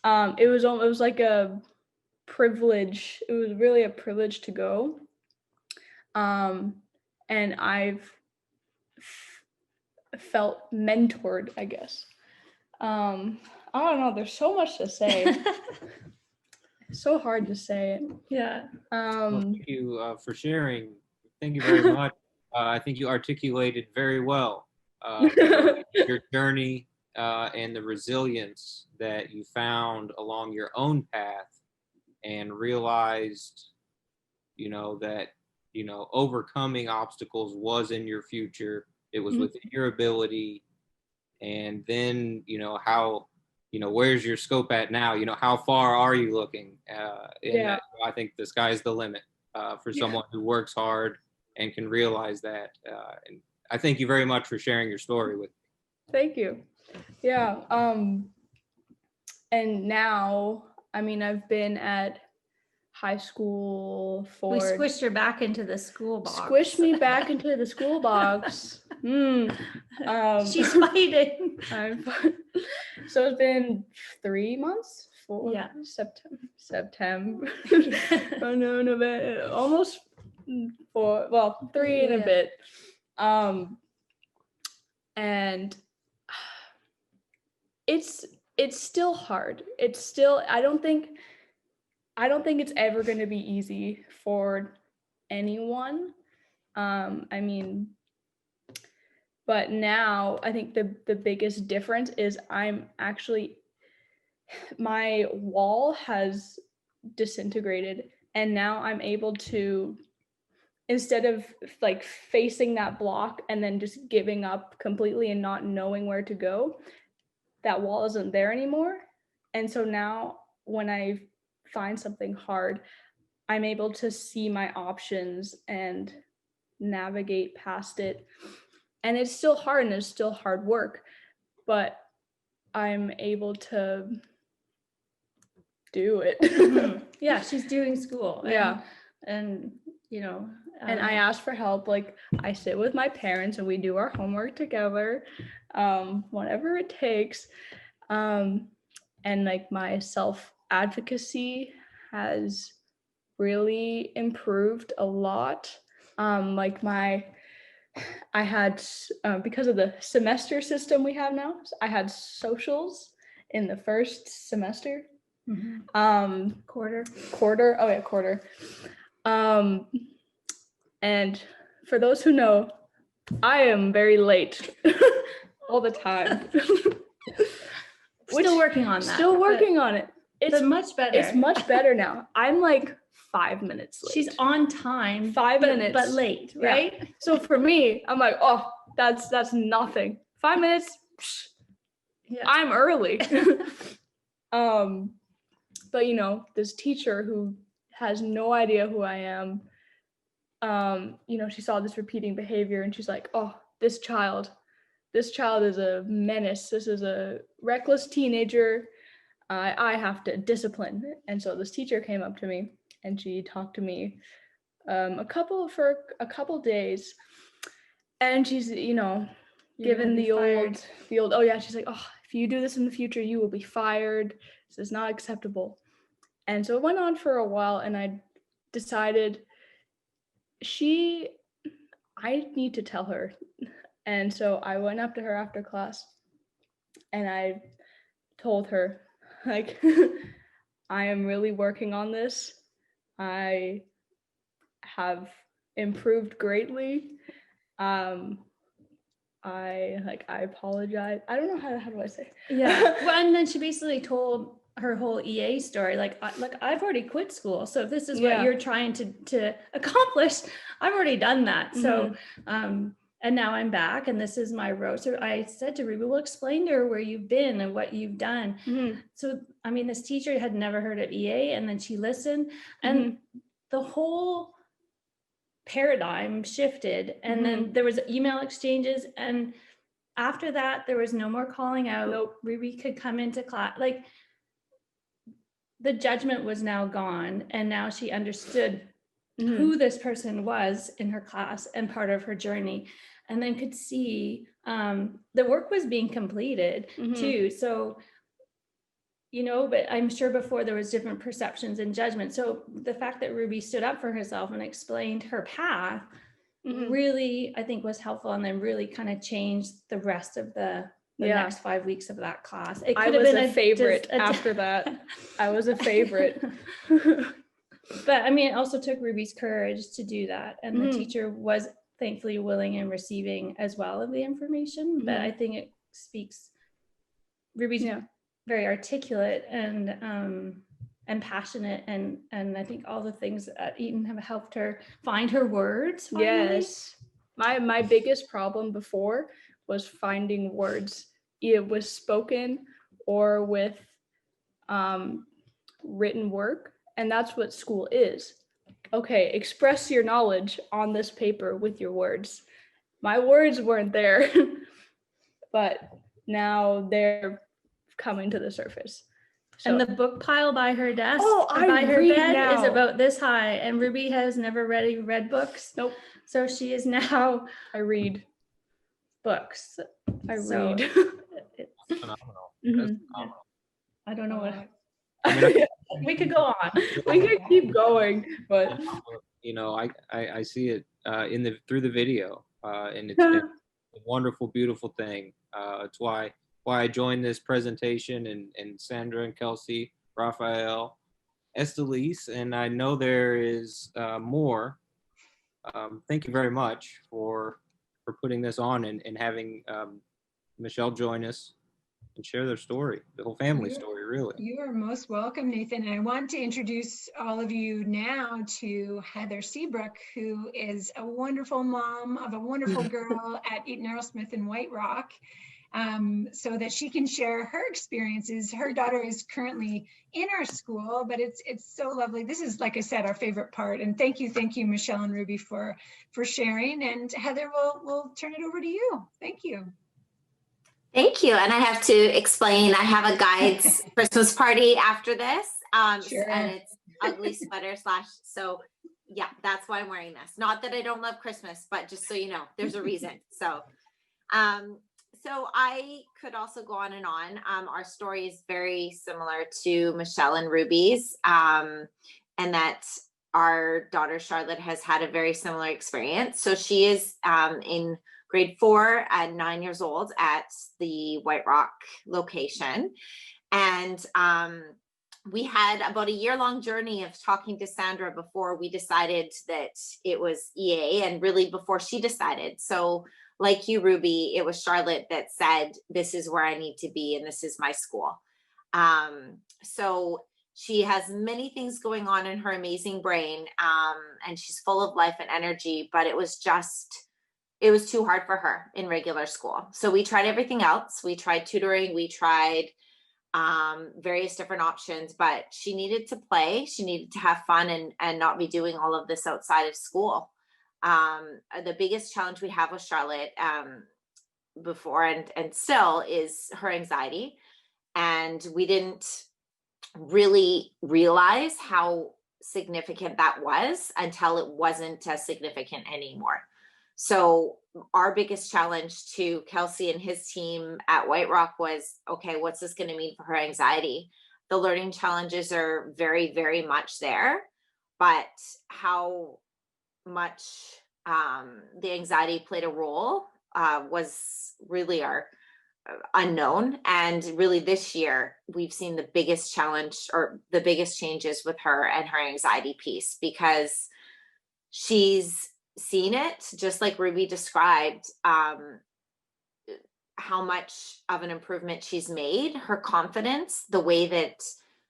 It was like a privilege. It was really a privilege to go. And I've felt mentored, I guess. I don't know, there's so much to say. It's so hard to say it. Well, thank you for sharing. Thank you very much. I think you articulated very well your journey and the resilience that you found along your own path, and realized, that, overcoming obstacles was in your future. It was within your ability. And then, how, where's your scope at now? How far are you looking? I think the sky's the limit for someone who works hard and can realize that. And I thank you very much for sharing your story with me. Thank you. And now, I mean, I've been at high school for... We squished her back into the school box. Squished me back into the school box. She's fighting. So it's been 3 months? 4? Yeah. September. Oh no, November. Almost 4. Well, 3 and a bit. And it's still hard. It's still, I don't think it's ever going to be easy for anyone. I mean, but now I think the biggest difference is my wall has disintegrated, and now I'm able to, instead of like facing that block and then just giving up completely and not knowing where to go, that wall isn't there anymore. And so now when I find something hard, I'm able to see my options and navigate past it. And it's still hard, and it's still hard work, but I'm able to do it. Yeah, she's doing school. And you know. And I ask for help. Like, I sit with my parents and we do our homework together, whatever it takes. And like my self-advocacy has really improved a lot. Like I had, because of the semester system we have now, I had socials in the first semester. Quarter. Oh yeah, quarter. And for those who know, I am very late all the time. Still working on that. Still working on it. It's much better. It's much better now. I'm like 5 minutes late. She's on time. 5 minutes. But late, right? Yeah. So for me, I'm like, oh, that's nothing. 5 minutes, yeah. I'm early. But you know, this teacher who has no idea who I am, you know, she saw this repeating behavior and she's like, oh, this child is a menace. This is a reckless teenager. I have to discipline. And so this teacher came up to me and she talked to me for a couple days, and she's, you know, given the old, oh yeah, she's like, oh, if you do this in the future, you will be fired. This is not acceptable. And so it went on for a while, and I decided I need to tell her. And so I went up to her after class and I told her, like, I am really working on this. I have improved greatly. I apologize. I don't know how do I say? Yeah. Well, and then she basically told her whole EA story. Like I've already quit school. So if this is what you're trying to accomplish, I've already done that. So, and now I'm back and this is my road. So I said to Ruby, well, explain to her where you've been and what you've done. So, I mean, this teacher had never heard of EA, and then she listened, and the whole paradigm shifted. And then there was email exchanges. And after that, there was no more calling out. Nope. Ruby could come into class. Like, the judgment was now gone. And now she understood who this person was in her class and part of her journey, and then could see the work was being completed too. So, you know, but I'm sure before there was different perceptions and judgment. So the fact that Ruby stood up for herself and explained her path really, I think, was helpful, and then really kind of changed the rest of the next 5 weeks of that class. It could have been a favorite after that. I was a favorite. But I mean, it also took Ruby's courage to do that. And the teacher was thankfully willing and receiving as well of the information. But I think it speaks, Ruby's very articulate and passionate. And I think all the things at Eaton have helped her find her words. Finally. Yes. My biggest problem before was finding words. It was spoken or with written work. And that's what school is. Okay, express your knowledge on this paper with your words. My words weren't there, but now they're coming to the surface. So. And the book pile by her desk, by her bed, is about this high. And Ruby has never read books. Nope. So she is now. I read books. Read. It's phenomenal. That's phenomenal. I don't know what. We could go on. We could keep going, but you know, I see it through the video, and it's a wonderful, beautiful thing. It's why I joined this presentation, and Sandra and Kelsey, Rafael, Estelise, and I know there is more. Thank you very much for putting this on and having Michelle join us and share their story, the whole family story, really. You are most welcome, Nathan. And I want to introduce all of you now to Heather Seabrook, who is a wonderful mom of a wonderful girl at Eaton Arrowsmith in White Rock, so that she can share her experiences. Her daughter is currently in our school, but it's so lovely. This is, like I said, our favorite part. And thank you, Michelle and Ruby, for sharing. And Heather, we'll turn it over to you. Thank you. Thank you. And I have to explain, I have a guide's Christmas party after this. Sure. And it's ugly sweater / so Yeah, that's why I'm wearing this. Not that I don't love Christmas, but just so you know, there's a reason. So I could also go on and on. Our story is very similar to Michelle and Ruby's, and that our daughter Charlotte has had a very similar experience. So she is in grade 4 at 9 years old at the White Rock location. And we had about a year-long journey of talking to Sandra before we decided that it was EA, and really before she decided. So like you, Ruby, it was Charlotte that said, this is where I need to be and this is my school. So she has many things going on in her amazing brain, and she's full of life and energy, but it was too hard for her in regular school. So we tried everything else. We tried tutoring, we tried various different options, but she needed to play, she needed to have fun and not be doing all of this outside of school. The biggest challenge we have with Charlotte before and still is her anxiety. And we didn't really realize how significant that was until it wasn't as significant anymore. So our biggest challenge to Kelsey and his team at White Rock was, okay, what's this going to mean for her anxiety? The learning challenges are very, very much there, but how much the anxiety played a role was really our unknown. And really this year, we've seen the biggest challenge or the biggest changes with her and her anxiety piece, because she's seen it, just like Ruby described, how much of an improvement she's made, her confidence, the way that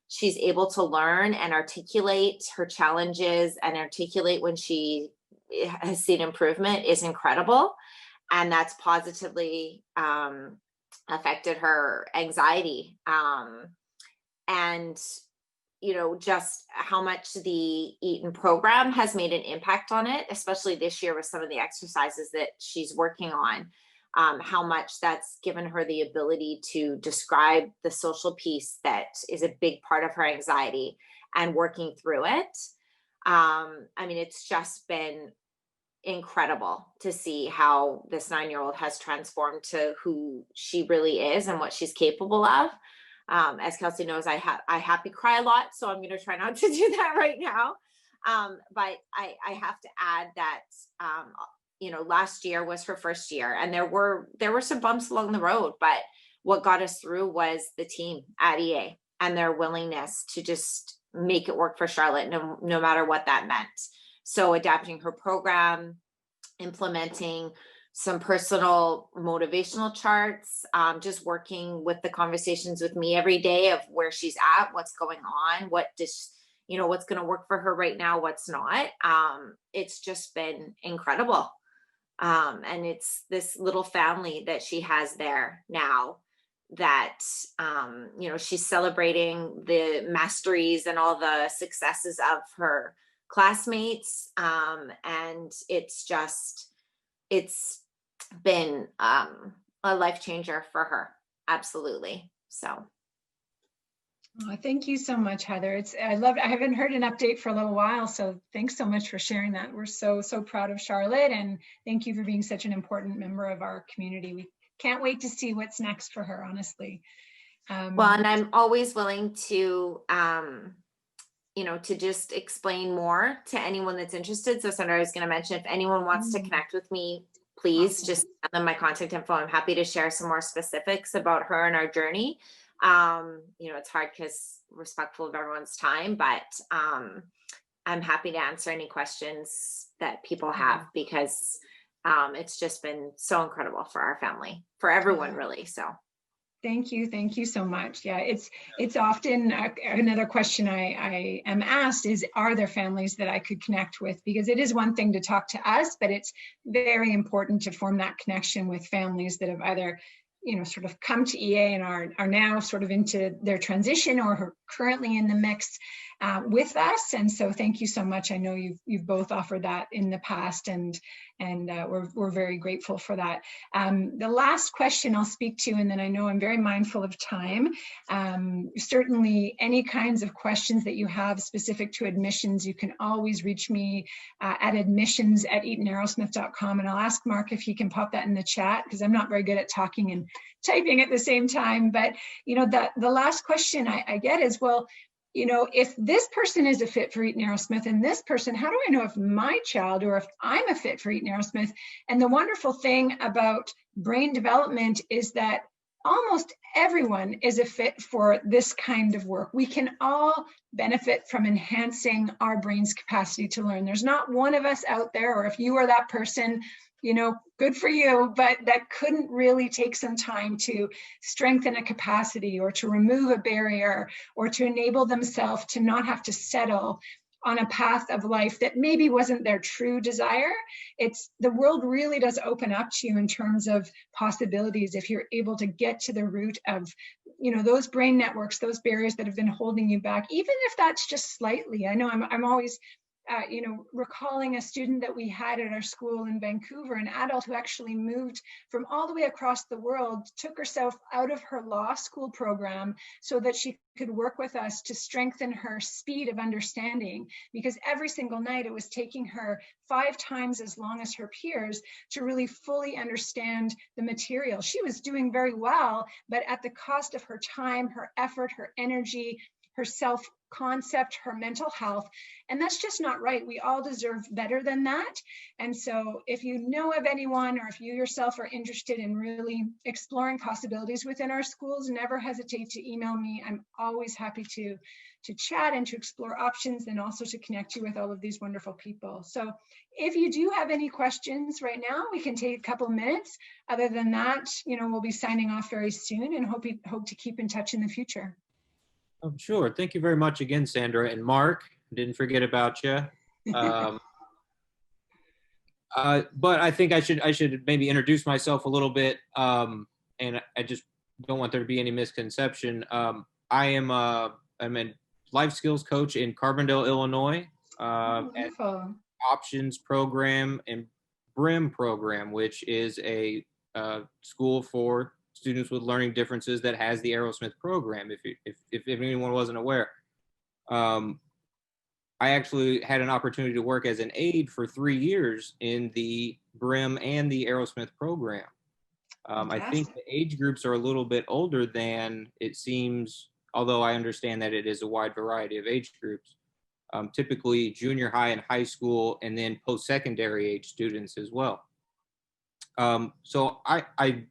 she's able to learn and articulate her challenges and articulate when she has seen improvement is incredible. And that's positively affected her anxiety. And just how much the Eaton program has made an impact on it, especially this year with some of the exercises that she's working on, how much that's given her the ability to describe the social piece that is a big part of her anxiety and working through it. It's just been incredible to see how this 9-year-old has transformed to who she really is and what she's capable of. As Kelsey knows, I happy cry a lot, so I'm going to try not to do that right now. But I have to add that, last year was her first year, and there were some bumps along the road, but what got us through was the team at EA and their willingness to just make it work for Charlotte, no matter what that meant. So adapting her program, implementing some personal motivational charts, just working with the conversations with me every day of where she's at, what's going on, what's going to work for her right now, what's not. It's just been incredible. And it's this little family that she has there now that, she's celebrating the masteries and all the successes of her classmates. And it's been a life changer for her. Absolutely. So. Oh, thank you so much, Heather. I haven't heard an update for a little while, so thanks so much for sharing that. We're so proud of Charlotte, and thank you for being such an important member of our community. We can't wait to see what's next for her, honestly. Well, and I'm always willing to, to just explain more to anyone that's interested. So Sandra, I was going to mention, if anyone wants to connect with me, please just send them my contact info. I'm happy to share some more specifics about her and our journey. It's hard because respectful of everyone's time, but I'm happy to answer any questions that people have, because it's just been so incredible for our family, for everyone really. So thank you so much. Yeah, it's often another question I am asked is, are there families that I could connect with? Because it is one thing to talk to us, but it's very important to form that connection with families that have either sort of come to EA and are now sort of into their transition or are currently in the mix. with us. And so thank you so much. I know you've both offered that in the past, and we're very grateful for that. The last question I'll speak to, and then I know I'm very mindful of time. Certainly any kinds of questions that you have specific to admissions, you can always reach me at admissions@eatonarrowsmith.com, and I'll ask Mark if he can pop that in the chat, because I'm not very good at talking and typing at the same time. But the last question I get is, well, if this person is a fit for Eaton Arrowsmith and this person, how do I know if my child or if I'm a fit for Eaton Arrowsmith? And the wonderful thing about brain development is that almost everyone is a fit for this kind of work. We can all benefit from enhancing our brain's capacity to learn. There's not one of us out there, or if you are that person, good for you, but that couldn't really take some time to strengthen a capacity or to remove a barrier or to enable themselves to not have to settle on a path of life that maybe wasn't their true desire. The world really does open up to you in terms of possibilities if you're able to get to the root of, those brain networks, those barriers that have been holding you back, even if that's just slightly. I know I'm always recalling a student that we had at our school in Vancouver, an adult who actually moved from all the way across the world, took herself out of her law school program so that she could work with us to strengthen her speed of understanding, because every single night it was taking her 5 times as long as her peers to really fully understand the material. She was doing very well, but at the cost of her time, her effort, her energy, her self-concept, her mental health. And that's just not right. We all deserve better than that. And so if you know of anyone, or if you yourself are interested in really exploring possibilities within our schools, never hesitate to email me. I'm always happy to chat and to explore options, and also to connect you with all of these wonderful people. So if you do have any questions right now, we can take a couple of minutes. Other than that, we'll be signing off very soon, and hope to keep in touch in the future. Oh, sure. Thank you very much again, Sandra. And Mark, didn't forget about you. But I think I should maybe introduce myself a little bit. And I just don't want there to be any misconception. I'm a life skills coach in Carbondale, Illinois, at Options Program and BRIM program, which is a school for students with learning differences that has the Arrowsmith program, if anyone wasn't aware. I actually had an opportunity to work as an aide for 3 years in the BRIM and the Arrowsmith program. I think the age groups are a little bit older than it seems, although I understand that it is a wide variety of age groups. Typically junior high and high school, and then post-secondary age students as well. So I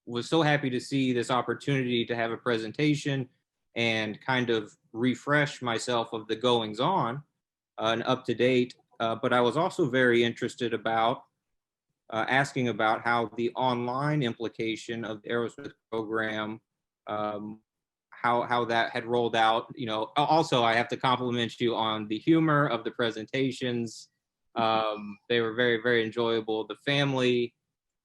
was so happy to see this opportunity to have a presentation and kind of refresh myself of the goings on and up to date. But I was also very interested about asking about how the online implication of the Arrowsmith program, how that had rolled out. Also I have to compliment you on the humor of the presentations. They were very, very enjoyable. The family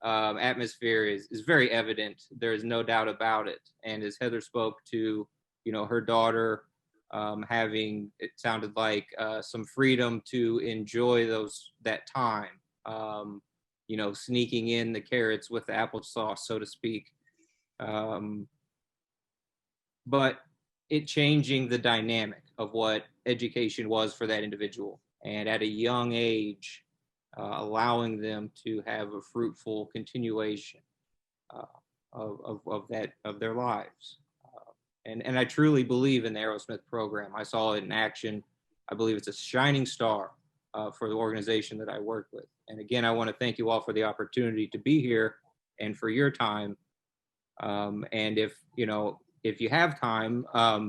atmosphere is very evident. There's no doubt about it. And as Heather spoke to, her daughter having, it sounded like some freedom to enjoy that time, sneaking in the carrots with the applesauce, so to speak. But it changing the dynamic of what education was for that individual. And at a young age, allowing them to have a fruitful continuation of their lives. And I truly believe in the Arrowsmith program. I saw it in action. I believe it's a shining star for the organization that I work with. And again, I want to thank you all for the opportunity to be here and for your time. And if you have time,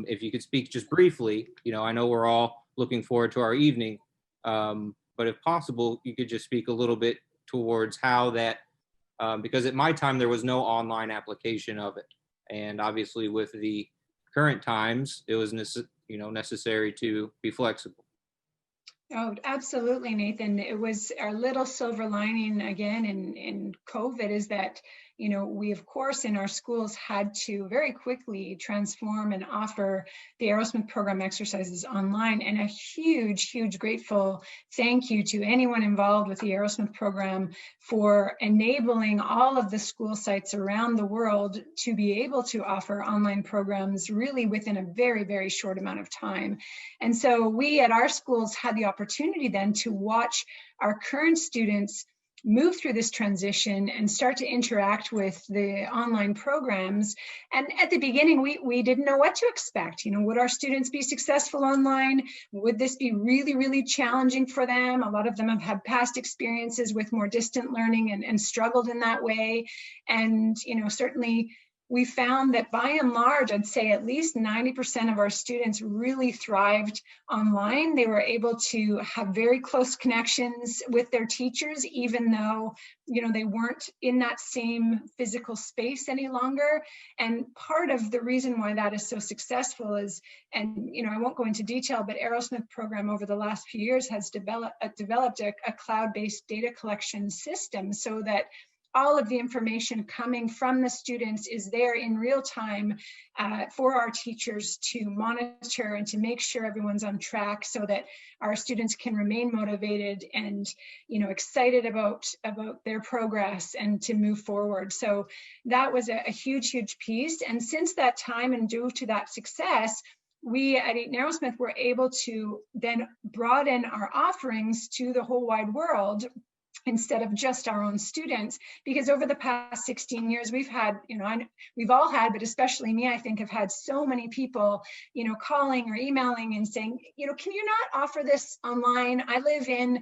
if you could speak just briefly, I know we're all looking forward to our evening. But if possible, you could just speak a little bit towards how that, because at my time, there was no online application of it. And obviously with the current times, it was necessary to be flexible. Oh, absolutely, Nathan. It was our little silver lining again in COVID is that, we of course in our schools had to very quickly transform and offer the Arrowsmith program exercises online. And a huge grateful thank you to anyone involved with the Arrowsmith program for enabling all of the school sites around the world to be able to offer online programs really within a very short amount of time. And so we at our schools had the opportunity then to watch our current students move through this transition and start to interact with the online programs. And at the beginning, we didn't know what to expect. Would our students be successful online? Would this be really challenging for them? A lot of them have had past experiences with more distant learning and struggled in that way. And, certainly we found that by and large, I'd say at least 90% of our students really thrived online. They were able to have very close connections with their teachers, even though, they weren't in that same physical space any longer. And part of the reason why that is so successful is, and, I won't go into detail, but Arrowsmith program over the last few years has developed a cloud-based data collection system so that all of the information coming from the students is there in real time for our teachers to monitor and to make sure everyone's on track so that our students can remain motivated and excited about their progress and to move forward. So that was a huge piece. And since that time and due to that success, we at Eaton Arrowsmith were able to then broaden our offerings to the whole wide world instead of just our own students, because over the past 16 years, we've had, we've all had, but especially me, I think, have had so many people, calling or emailing and saying, can you not offer this online? I live in,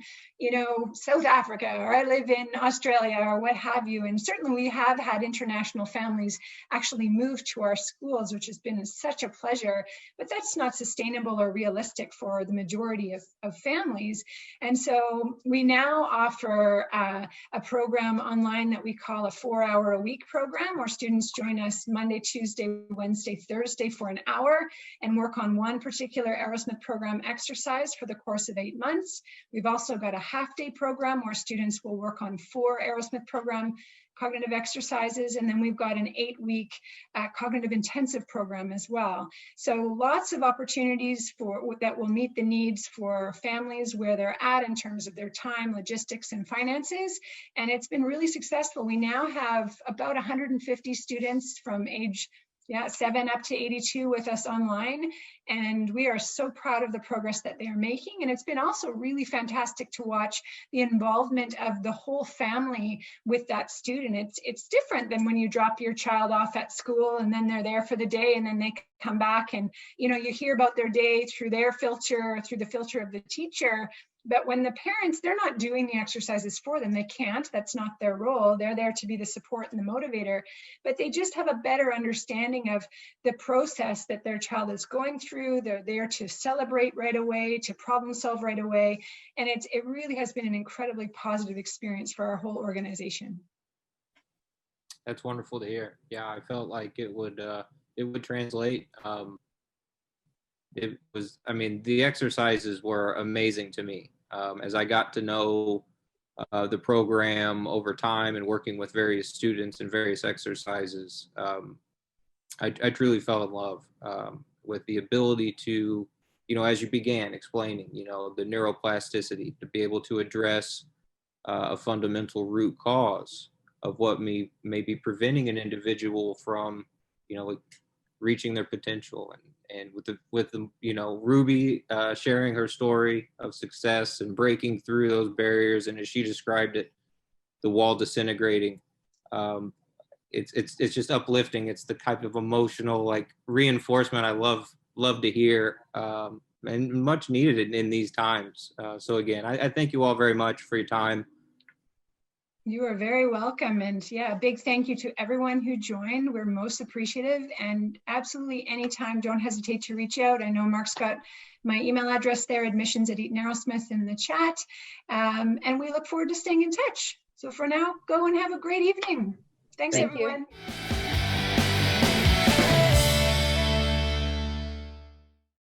South Africa, or I live in Australia, or what have you. And certainly we have had international families actually move to our schools, which has been such a pleasure, but that's not sustainable or realistic for the majority of families. And so we now offer a program online that we call a 4-hour-a-week program, where students join us Monday, Tuesday, Wednesday, Thursday for an hour and work on one particular Arrowsmith program exercise for the course of 8 months. We've also got a half-day program where students will work on 4 Arrowsmith program cognitive exercises, and then we've got an 8-week cognitive intensive program as well. So lots of opportunities that will meet the needs for families where they're at in terms of their time, logistics, and finances. And it's been really successful. We now have about 150 students from age 7 up to 82 with us online. And we are so proud of the progress that they are making. And it's been also really fantastic to watch the involvement of the whole family with that student. It's different than when you drop your child off at school and then they're there for the day and then they come back and, you hear about their day through their filter, through the filter of the teacher. But when the parents, they're not doing the exercises for them. They can't, that's not their role. They're there to be the support and the motivator, but they just have a better understanding of the process that their child is going through. They're there to celebrate right away, to problem solve right away. And it really has been an incredibly positive experience for our whole organization. That's wonderful to hear. Yeah, I felt like it would translate. It was, the exercises were amazing to me. As I got to know the program over time and working with various students and various exercises, I truly fell in love with the ability to, as you began explaining, the neuroplasticity, to be able to address a fundamental root cause of what may be preventing an individual from, reaching their potential. And with the Ruby sharing her story of success and breaking through those barriers, and as she described it, the wall disintegrating, it's just uplifting. It's the type of emotional reinforcement I love to hear, and much needed in these times. So again, I thank you all very much for your time. You are very welcome. And a big thank you to everyone who joined. We're most appreciative, and absolutely anytime, don't hesitate to reach out. I know Mark's got my email address there, admissions@Eaton Arrowsmith, in the chat. And we look forward to staying in touch. So for now, go and have a great evening. Thanks, everyone. Thank you.